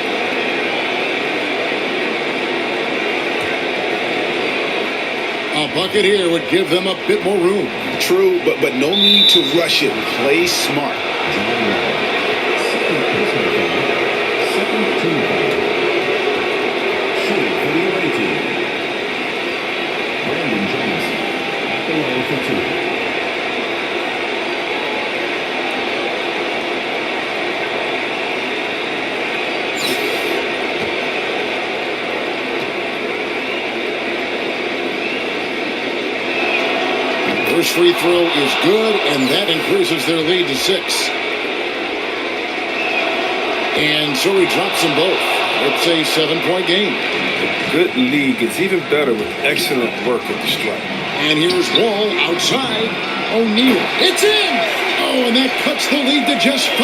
A bucket here would give them a bit more room. True, but no need to rush it. Play smart. Second team foul. Shooting for the away team. Brandon Johnson at the line for 2. First free throw is good, and that increases their lead to 6. And so he drops them both. It's a 7-point game. A good league is even better with excellent work at the stripe. And here's Wall outside. O'Neal. It's in! Oh, and that cuts the lead to just 5.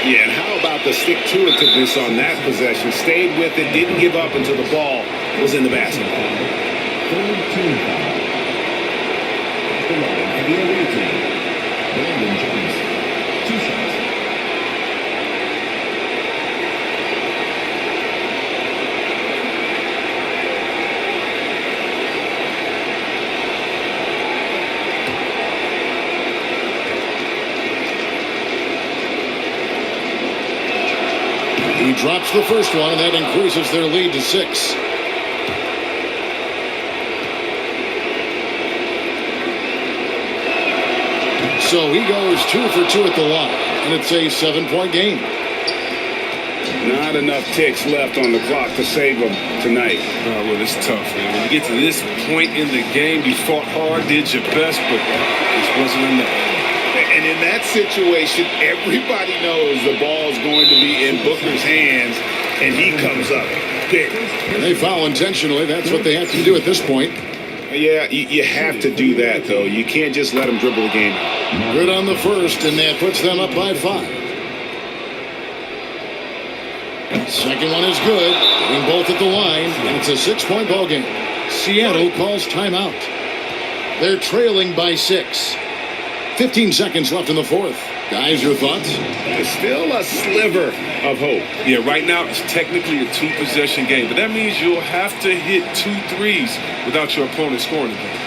Yeah, and how about the stick-to-itiveness on that possession? Stayed with it, didn't give up until the ball was in the basket. Third team foul. At the line for the away team. Brandon Johnson. 2 shots. He drops the first one, and that increases their lead to 6. So he goes 2 for 2 at the line, and it's a 7-point game. Not enough ticks left on the clock to save them tonight. Well, it's tough, man. When you get to this point in the game, you fought hard, did your best, but this wasn't enough. And in that situation, everybody knows the ball's going to be in Booker's hands, and he comes up big. They foul intentionally. That's what they have to do at this point. Yeah, you have to do that, though. You can't just let them dribble the game out. Good on the first, and that puts them up by 5. Second one is good. Getting both at the line, and it's a 6-point ball game. Seattle calls timeout. They're trailing by 6. 15 seconds left in the fourth. Guys, your thoughts? There's still a sliver of hope. Yeah, right now it's technically a 2-possession game, but that means you'll have to hit 2 threes without your opponent scoring again.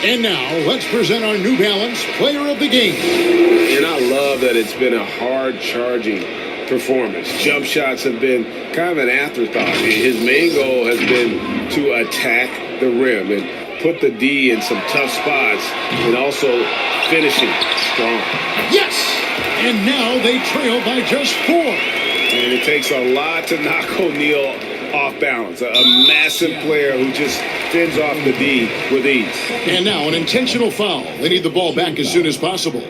And now, let's present our New Balance Player of the Game. And I love that it's been a hard-charging performance. Jump shots have been kind of an afterthought. His main goal has been to attack the rim and put the D in some tough spots and also finishing strong. Yes! And now they trail by just 4. And it takes a lot to knock O'Neal off balance. A massive player who just fends off the D with ease. And now an intentional foul. They need the ball back as soon as possible.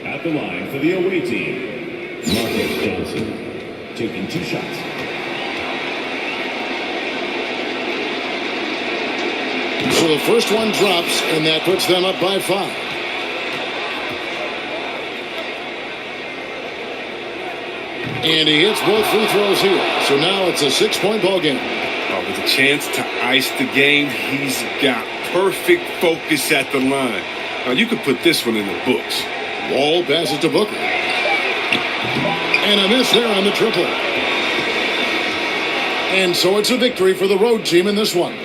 At the line for the away team, Marcus Johnson. taking 2 shots. So the first one drops, and that puts them up by 5. And he hits both free throws here. So now it's a 6-point ball game. Oh, with a chance to ice the game, he's got perfect focus at the line. Now, you could put this one in the books. Wall passes to Booker. And a miss there on the triple. And so it's a victory for the road team in this one.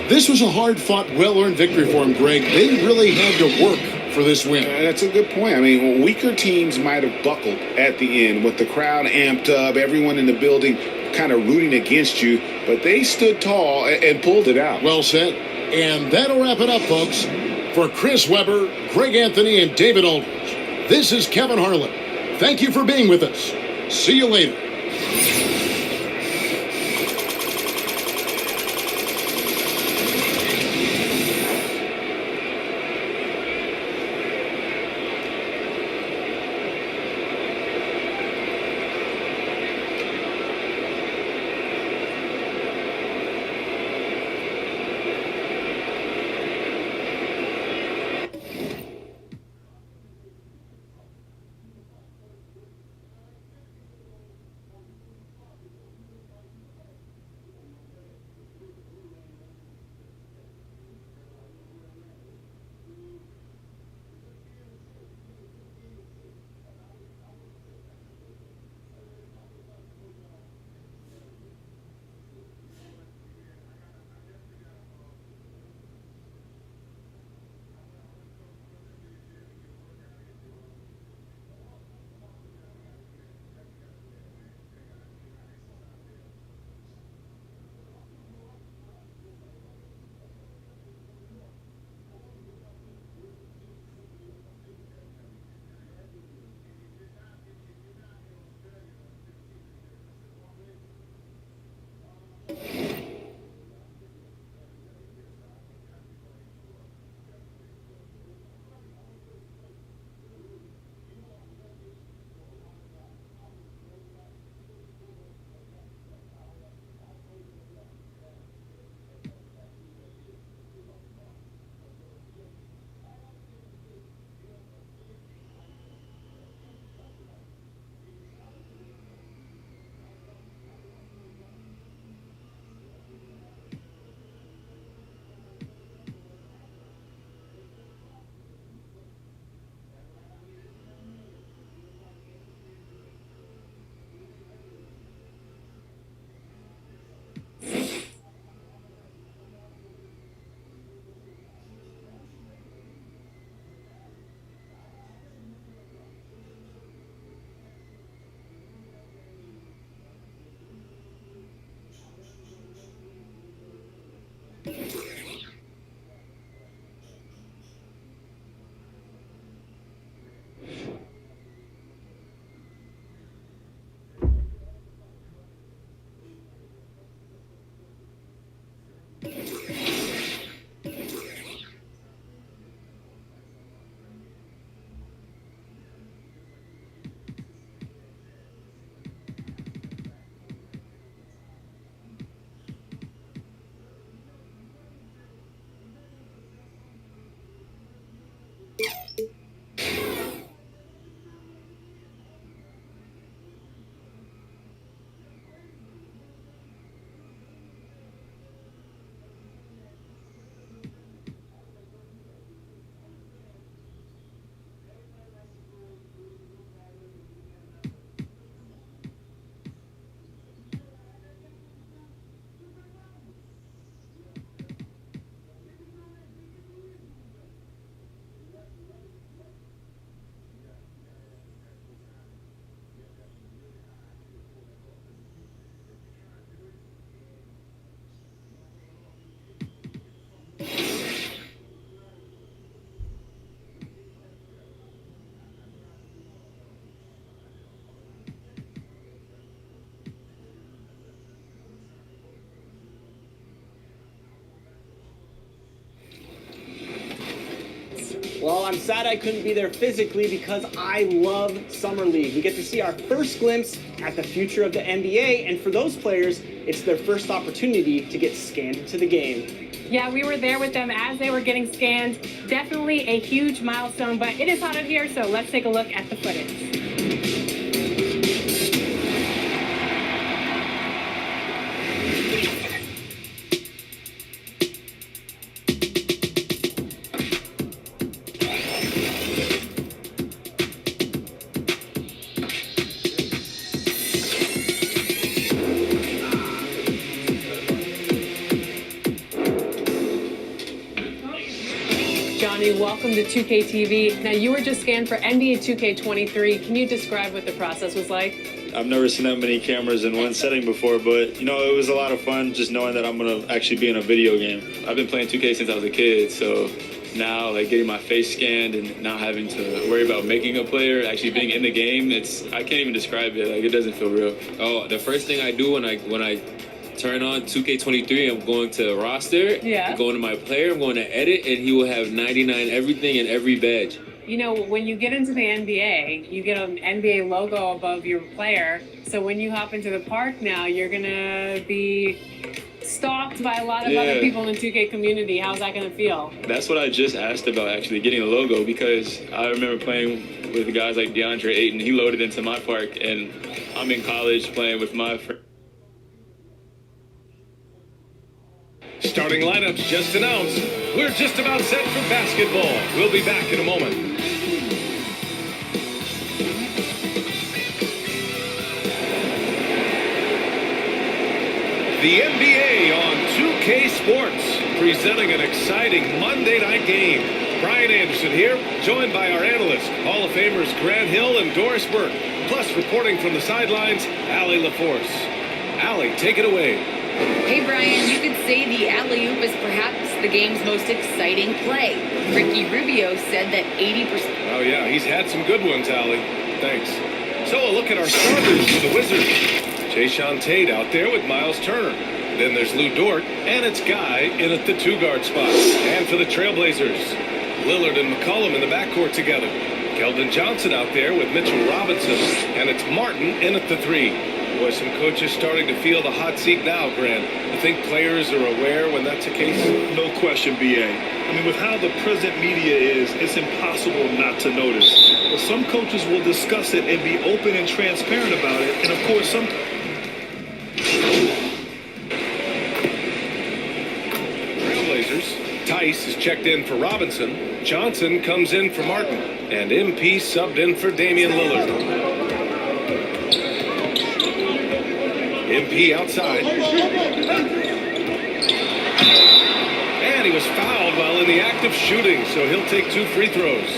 This was a hard-fought, well-earned victory for him, Greg. They really had to work for this win. That's a good point. I mean, weaker teams might have buckled at the end with the crowd amped up, everyone in the building kind of rooting against you, but they stood tall and pulled it out. Well said. And that'll wrap it up, folks. For Chris Webber, Greg Anthony, and David Aldridge, this is Kevin Harlan. Thank you for being with us. See you later. while I'm sad I couldn't be there physically because I love Summer League. We get to see our first glimpse at the future of the NBA, and for those players, it's their first opportunity to get scanned into the game. Yeah, we were there with them as they were getting scanned. Definitely a huge milestone, but it is hot out here, so let's take a look at the footage. Johnny, welcome to 2K TV. Now, you were just scanned for NBA 2K23. Can you describe what the process was like? I've never seen that many cameras in one setting before, but, you know, it was a lot of fun just knowing that I'm going to actually be in a video game. I've been playing 2K since I was a kid, so now, like, getting my face scanned and not having to worry about making a player, actually being in the game, I can't even describe it. Like, it doesn't feel real. Oh, the first thing I do when I turn on 2K23, I'm going to roster, I'm going to my player, I'm going to edit, and he will have 99 everything and every badge. You know, when you get into the NBA, you get an NBA logo above your player. So when you hop into the park now, you're going to be stalked by a lot of other people in the 2K community. How's that going to feel? That's what I just asked about, actually, getting a logo, because I remember playing with guys like DeAndre Ayton. He loaded into my park, and I'm in college playing with my friends. Starting lineups just announced. We're just about set for basketball. We'll be back in a moment. The NBA on 2K Sports, presenting an exciting Monday night game. Brian Anderson here, joined by our analysts, Hall of Famers Grant Hill and Doris Burke. Plus, reporting from the sidelines, Allie LaForce. Allie, take it away. Hey, Brian, you could say the alley-oop is perhaps the game's most exciting play. Ricky Rubio said that 80%... Oh, yeah, he's had some good ones, Allie. Thanks. So a look at our starters for the Wizards. Jayshawn Tate out there with Miles Turner. Then there's Lou Dort, and it's Guy in at the two-guard spot. And for the Trailblazers, Lillard and McCollum in the backcourt together. Keldon Johnson out there with Mitchell Robinson, and it's Martin in at the three. Boy, some coaches starting to feel the hot seat now, Grant. You think players are aware when that's the case? No question, B.A. I mean, with how the present media is, it's impossible not to notice. But some coaches will discuss it and be open and transparent about it. And, of course, some... Trailblazers. Tice is checked in for Robinson. Johnson comes in for Martin. And MP subbed in for Damian Lillard. MP outside. And he was fouled while in the act of shooting, so he'll take 2 free throws.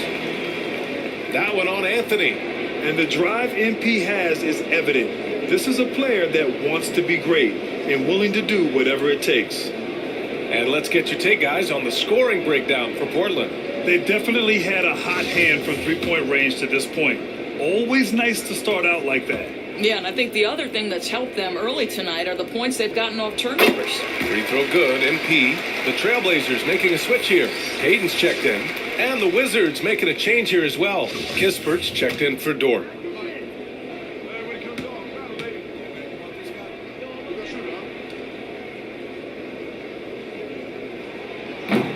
That one on Anthony. And the drive MP has is evident. This is a player that wants to be great and willing to do whatever it takes. And let's get your take, guys, on the scoring breakdown for Portland. They've definitely had a hot hand from three-point range to this point. Always nice to start out like that. Yeah, and I think the other thing that's helped them early tonight are the points they've gotten off turnovers. Free throw good, MP. The Trailblazers making a switch here. Hayden's checked in. And the Wizards making a change here as well. Kispert's checked in for Dort.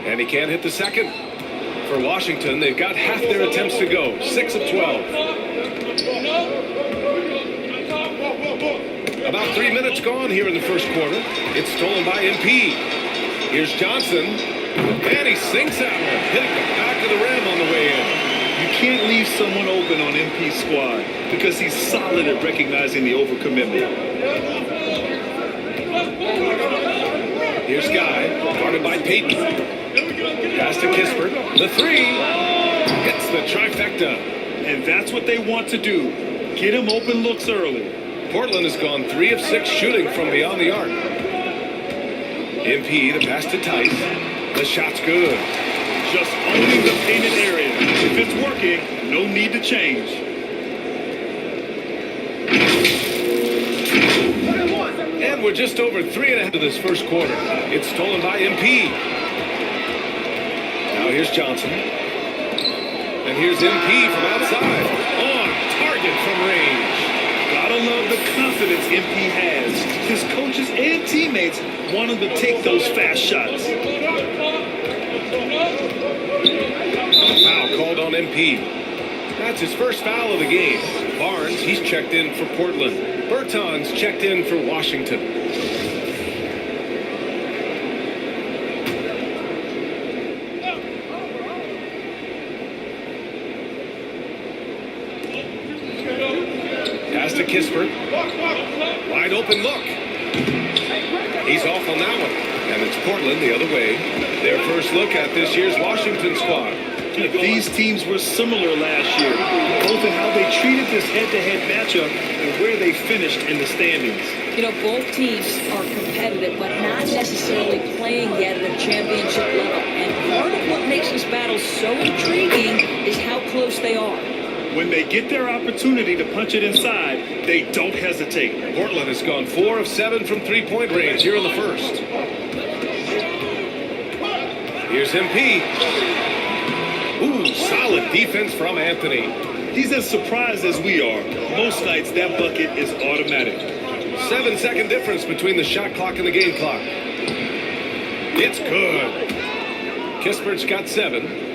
And he can't hit the second. For Washington, they've got half their attempts to go. 6 of 12. About 3 minutes gone here in the first quarter. It's stolen by MP. Here's Johnson. And he sinks that one, hitting the back of the rim on the way in. You can't leave someone open on MP's squad because he's solid at recognizing the overcommitment. Here's Guy, guarded by Peyton. Pass to Kispert. The three hits the trifecta. And that's what they want to do. Get him open looks early. Portland has gone 3 of 6 shooting from beyond the arc. MP, the pass to Tice. The shot's good. Just owning the painted area. If it's working, no need to change. And we're just over 3.5 of this first quarter. It's stolen by MP. Now here's Johnson. And here's MP from outside. On target from range. Gotta love the confidence MP has. His coaches and teammates want him to take those fast shots. A foul called on MP. That's his first foul of the game. Barnes, he's checked in for Portland. Bertans checked in for Washington. Pass to Kispert. Wide open look. He's off on that one. And it's Portland the other way. Their first look at this year's Washington squad. These teams were similar last year, both in how they treated this head-to-head matchup and where they finished in the standings. You know, both teams are competitive, but not necessarily playing yet at a championship level. And part of what makes this battle so intriguing is how close they are. When they get their opportunity to punch it inside, they don't hesitate. Portland has gone 4 of 7 from three-point range here in the first. Here's MP. Ooh, solid defense from Anthony. He's as surprised as we are. Most nights, that bucket is automatic. 7-second difference between the shot clock and the game clock. It's good. Kispert's got 7.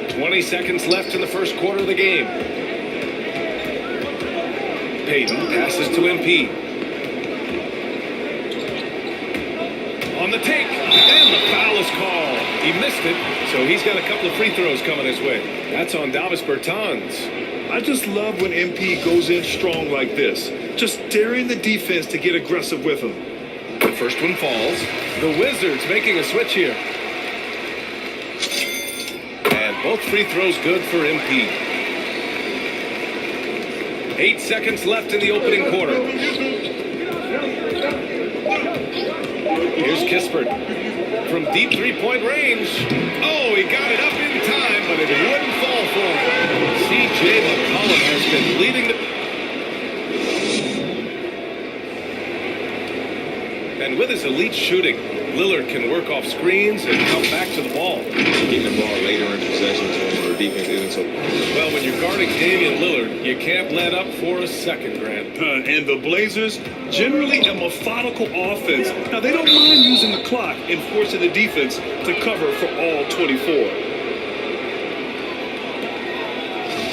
20 seconds left in the first quarter of the game. Payton passes to MP. On the take, and the foul is called. He missed it, so he's got a couple of free throws coming his way. That's on Davis Bertans. I just love when MP goes in strong like this, just daring the defense to get aggressive with him. The first one falls. The Wizards making a switch here. And both free throws good for MP. 8 seconds left in the opening quarter. Here's Kispert from deep three-point range. Oh, he got it up in time, but it wouldn't fall for him. C.J. McCollum has been leading the... And with his elite shooting, Lillard can work off screens and come back to the ball. Getting the ball later in possession when your defense isn't so... Well, when you're guarding Damian Lillard, you can't let up for a second, Grant. And the Blazers, generally a methodical offense. Now, they don't mind using the clock and forcing the defense to cover for all 24.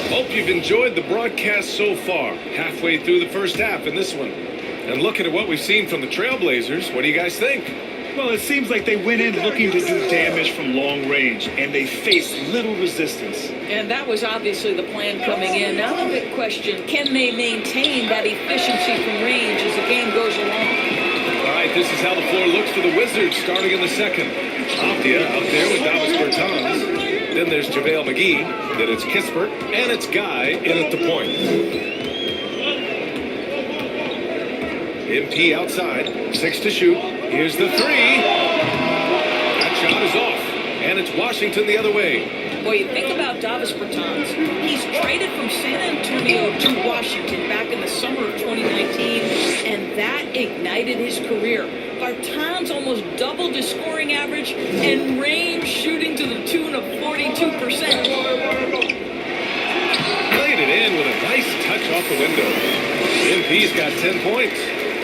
Hope you've enjoyed the broadcast so far. Halfway through the first half in this one. And looking at what we've seen from the Trailblazers, what do you guys think? Well, it seems like they went in looking to do damage from long range, and they faced little resistance. And that was obviously the plan coming in. Now the big question, can they maintain that efficiency from range as the game goes along? All right, this is how the floor looks for the Wizards starting in the second. Aptia out there with Davis Bertans. Then there's JaVale McGee. Then it's Kispert. And it's Guy in at the point. MP outside. 6 to shoot. Here's the 3. That shot is off. And it's Washington the other way. Well, you think about Davis Bertans. He's traded from San Antonio to Washington back in the summer of 2019, and that ignited his career. Bertans almost doubled his scoring average and range shooting to the tune of 42%. Played it in with a nice touch off the window. MP's got 10 points.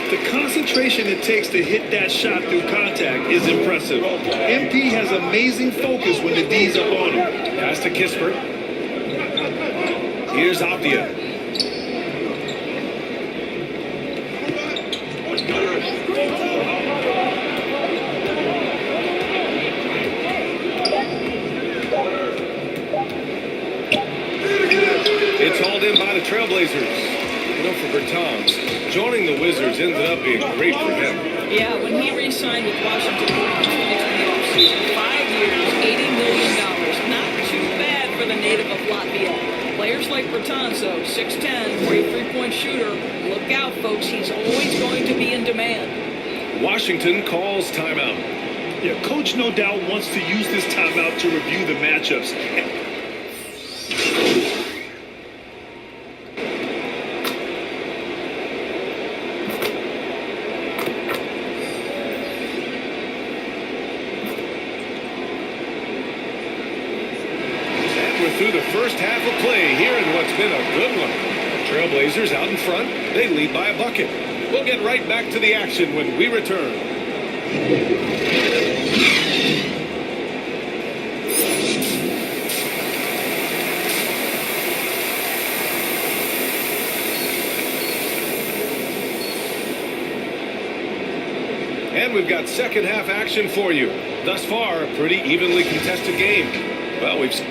The concentration it takes to hit that shot through contact is impressive. MP has amazing focus when the D's up on him. Pass to Kispert. Here's Aptia. It's hauled in by the Trailblazers. You know, for Bertans, joining the Wizards ended up being great for him. Yeah, when he re-signed with Washington in the 2020 offseason, 5 years, $80 million. Not too bad for the native of Latvia. Players like Bertans, though, 6'10", great three-point shooter. Look out, folks. He's always going to be in demand. Washington calls timeout. Yeah, Coach no doubt wants to use this timeout to review the matchups. been a good one. Trailblazers out in front. They lead by a bucket. We'll get right back to the action when we return. And we've got second half action for you. Thus far, a pretty evenly contested game. Well, he's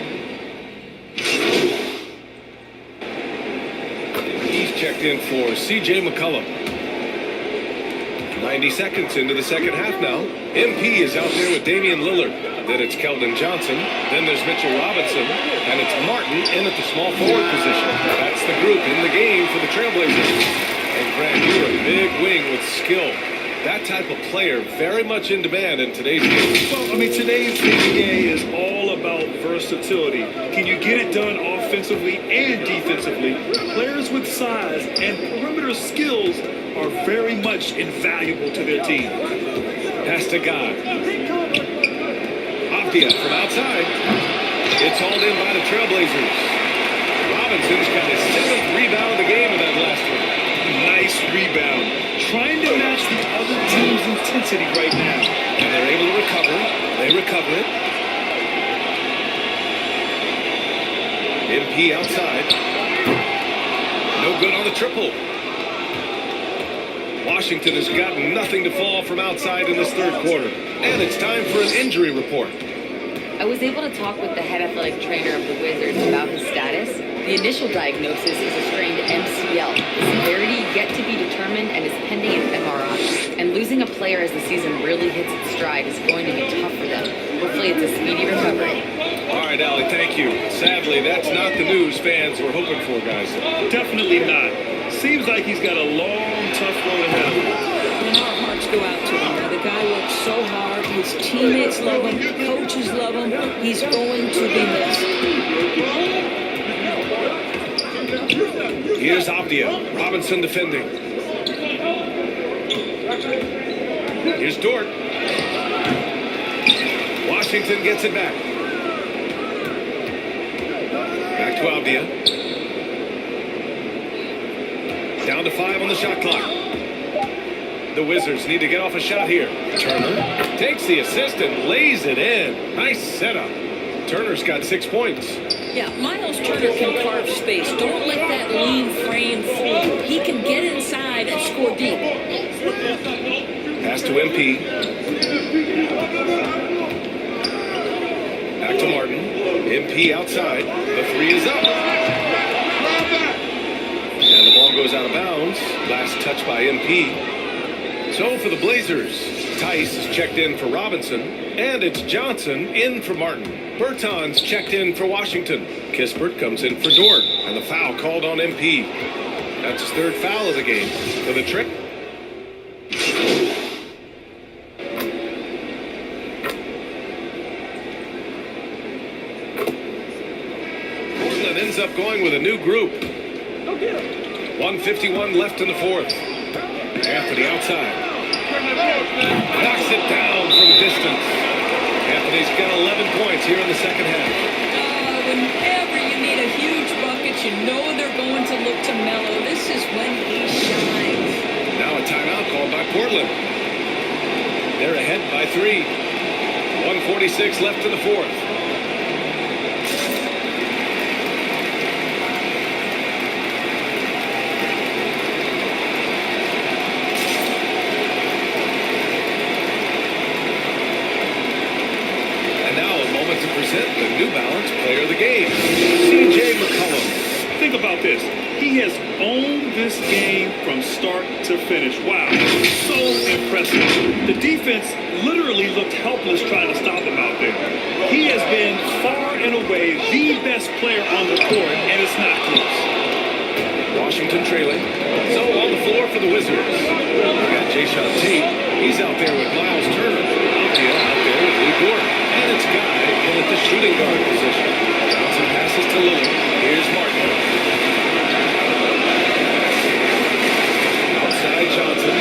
checked in for C.J. McCollum. 90 seconds into the second half now. MP is out there with Damian Lillard. Then it's Keldon Johnson. Then there's Mitchell Robinson. And it's Martin in at the small forward position. That's the group in the game for the Trailblazers. And Grant, you're a big wing with skill. That type of player very much in demand in today's game. Well, I mean, today's NBA is all about versatility. Can you get it done offensively and defensively? Players with size and perimeter skills are very much invaluable to their team. Pass to God. Avdia from outside. It's hauled in by the Trailblazers. Robinson's got his 7th rebound of the game in that last one. Nice rebound. Trying to match the other team's intensity right now. And they're able to recover. They recover it. MP outside. No good on the triple. Washington has got nothing to fall from outside in this third quarter. And it's time for an injury report. I was able to talk with the head athletic trainer of the Wizards about his status. The initial diagnosis is a strained MCL. The severity yet to be determined and is pending an MRI. And losing a player as the season really hits its stride is going to be tough for them. Hopefully it's a speedy recovery. All right, Allie, thank you. Sadly, that's not the news fans were hoping for, guys. Definitely not. Seems like he's got a long, tough road ahead of him. And our hearts go out to him. The guy works so hard. His teammates love him. Coaches love him. He's going to be missed. Here's Avdia. Robinson defending. Here's Dort. Washington gets it back. Back to Avdia. Down to 5 on the shot clock. The Wizards need to get off a shot here. Turner takes the assist and lays it in. Nice setup. Turner's got 6 points. Yeah, Miles Turner can carve space. Don't let that lean frame fool you. He can get inside and score deep. Pass to MP. Back to Martin. MP outside. The 3 is up. And the ball goes out of bounds. Last touch by MP. So for the Blazers, Tice is checked in for Robinson. And it's Johnson in for Martin. Bertans checked in for Washington. Kispert comes in for Dort. And the foul called on MP. That's his 3rd foul of the game. For the trick. Portland ends up going with a new group. 1:51 left in the 4th. Anthony outside. Knocks it down from distance. Anthony's got 11 points here in the second half. Whenever you need a huge bucket, you know they're going to look to Melo. This is when he shines. Now a timeout called by Portland. They're ahead by 3. 1:46 left in the 4th. Present the New Balance Player of the Game, C.J. McCollum. Think about this. He has owned this game from start to finish. Wow, so impressive. The defense literally looked helpless trying to stop him out there. He has been far and away the best player on the court, and it's not close. Washington trailing. So on the floor for the Wizards. We got Jayshawn Tate. He's out there with Miles Turner. Avdia out there with Lou Dort. And it's Guy in at the shooting guard position. Johnson passes to Lillard. Here's Martin. Outside Johnson.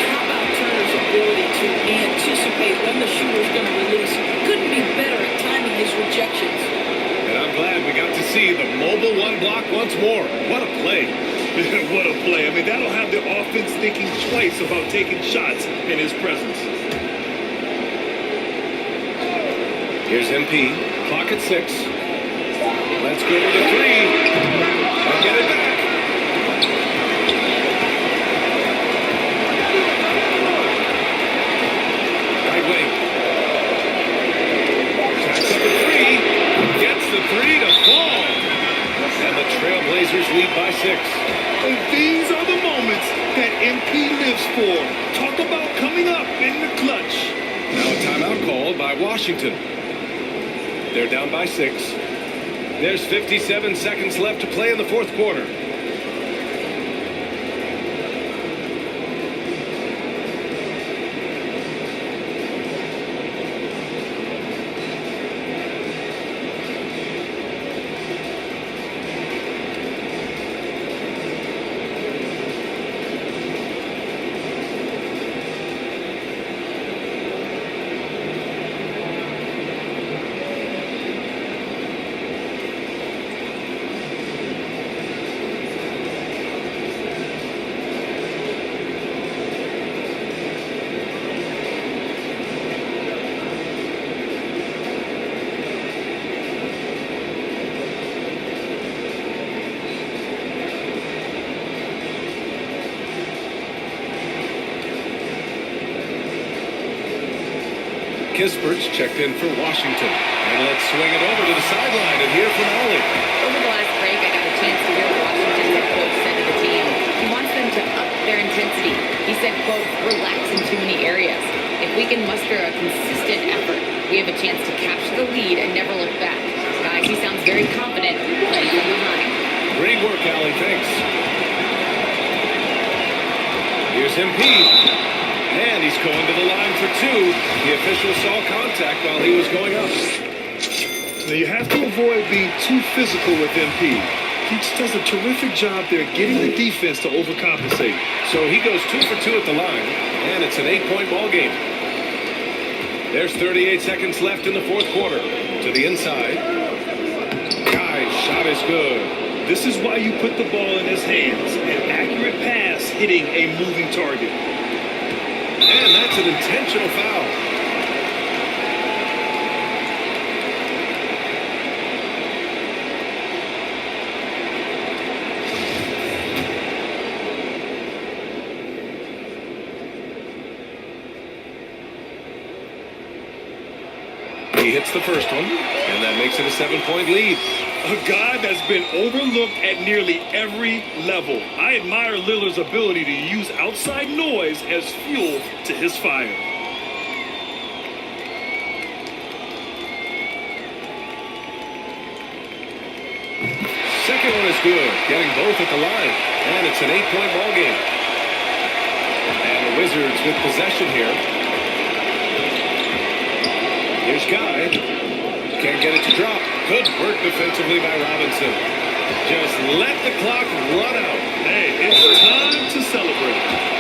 How about Turner's ability to anticipate when the block once more. What a play. What a play. I mean, that'll have the offense thinking twice about taking shots in his presence. Here's MP. Clock at 6. Let's go to the 3. And get it back. Right wing. Jacks up a 3. Gets the 3 to fall. And the Trailblazers lead by 6. And these are the moments that MP lives for. Talk about coming up in the clutch. Now a timeout called by Washington. They're down by 6. There's 57 seconds left to play in the fourth quarter. Kispert's checked in for Washington. And let's swing it over to the sideline and hear from Ollie. Over the last break, I got a chance to hear Washington's head coach said to the team. He wants them to up their intensity. He said, quote, relax in too many areas. If we can muster a consistent effort, we have a chance to capture the lead and never look back. Guys, he sounds very confident playing from behind. Great work, Allie. Thanks. Here's MP. And he's going to the line for 2. The official saw contact while he was going up. Now you have to avoid being too physical with MP. He just does a terrific job there getting the defense to overcompensate. So he goes 2 for 2 at the line, and it's an 8-point ball game. There's 38 seconds left in the fourth quarter. To the inside. Guy's shot is good. This is why you put the ball in his hands. An accurate pass hitting a moving target. And that's an intentional foul. He hits the first one, and that makes it a 7-point lead. A guy that's been overlooked at nearly every level. I admire Lillard's ability to use outside noise as fuel to his fire. Second one is good, getting both at the line, and it's an 8-point ball game. And the Wizards with possession here. Here's Guy. Can't get it to drop. Good work defensively by Robinson. Just let the clock run out. Hey, it's time to celebrate.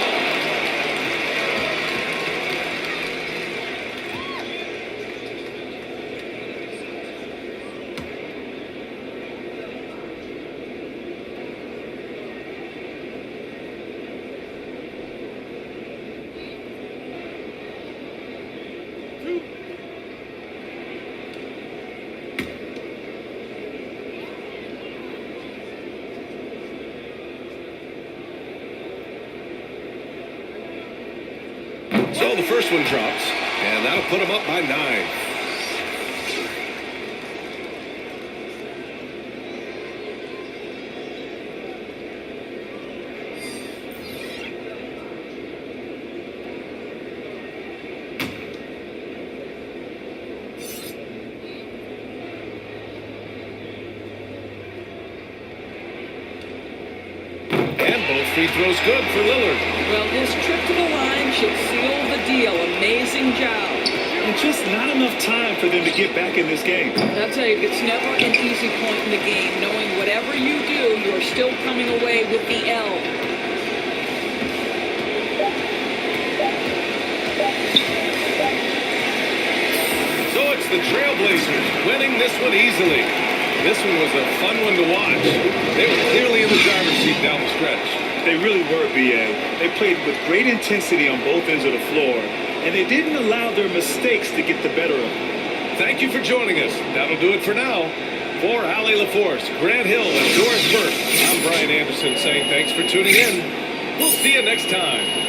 So the first one drops, and that'll put him up by 9. Free throw's good for Lillard. Well, his trip to the line should seal the deal. Amazing job. And just not enough time for them to get back in this game. I'll tell you, it's never an easy point in the game, knowing whatever you do, you're still coming away with the L. So it's the Trailblazers winning this one easily. This one was a fun one to watch. They were clearly in the driver's seat down the stretch. They really were, B.A. They played with great intensity on both ends of the floor, and they didn't allow their mistakes to get the better of them. Thank you for joining us. That'll do it for now. For Allie LaForce, Grant Hill, and Doris Burke, I'm Brian Anderson saying thanks for tuning in. We'll see you next time.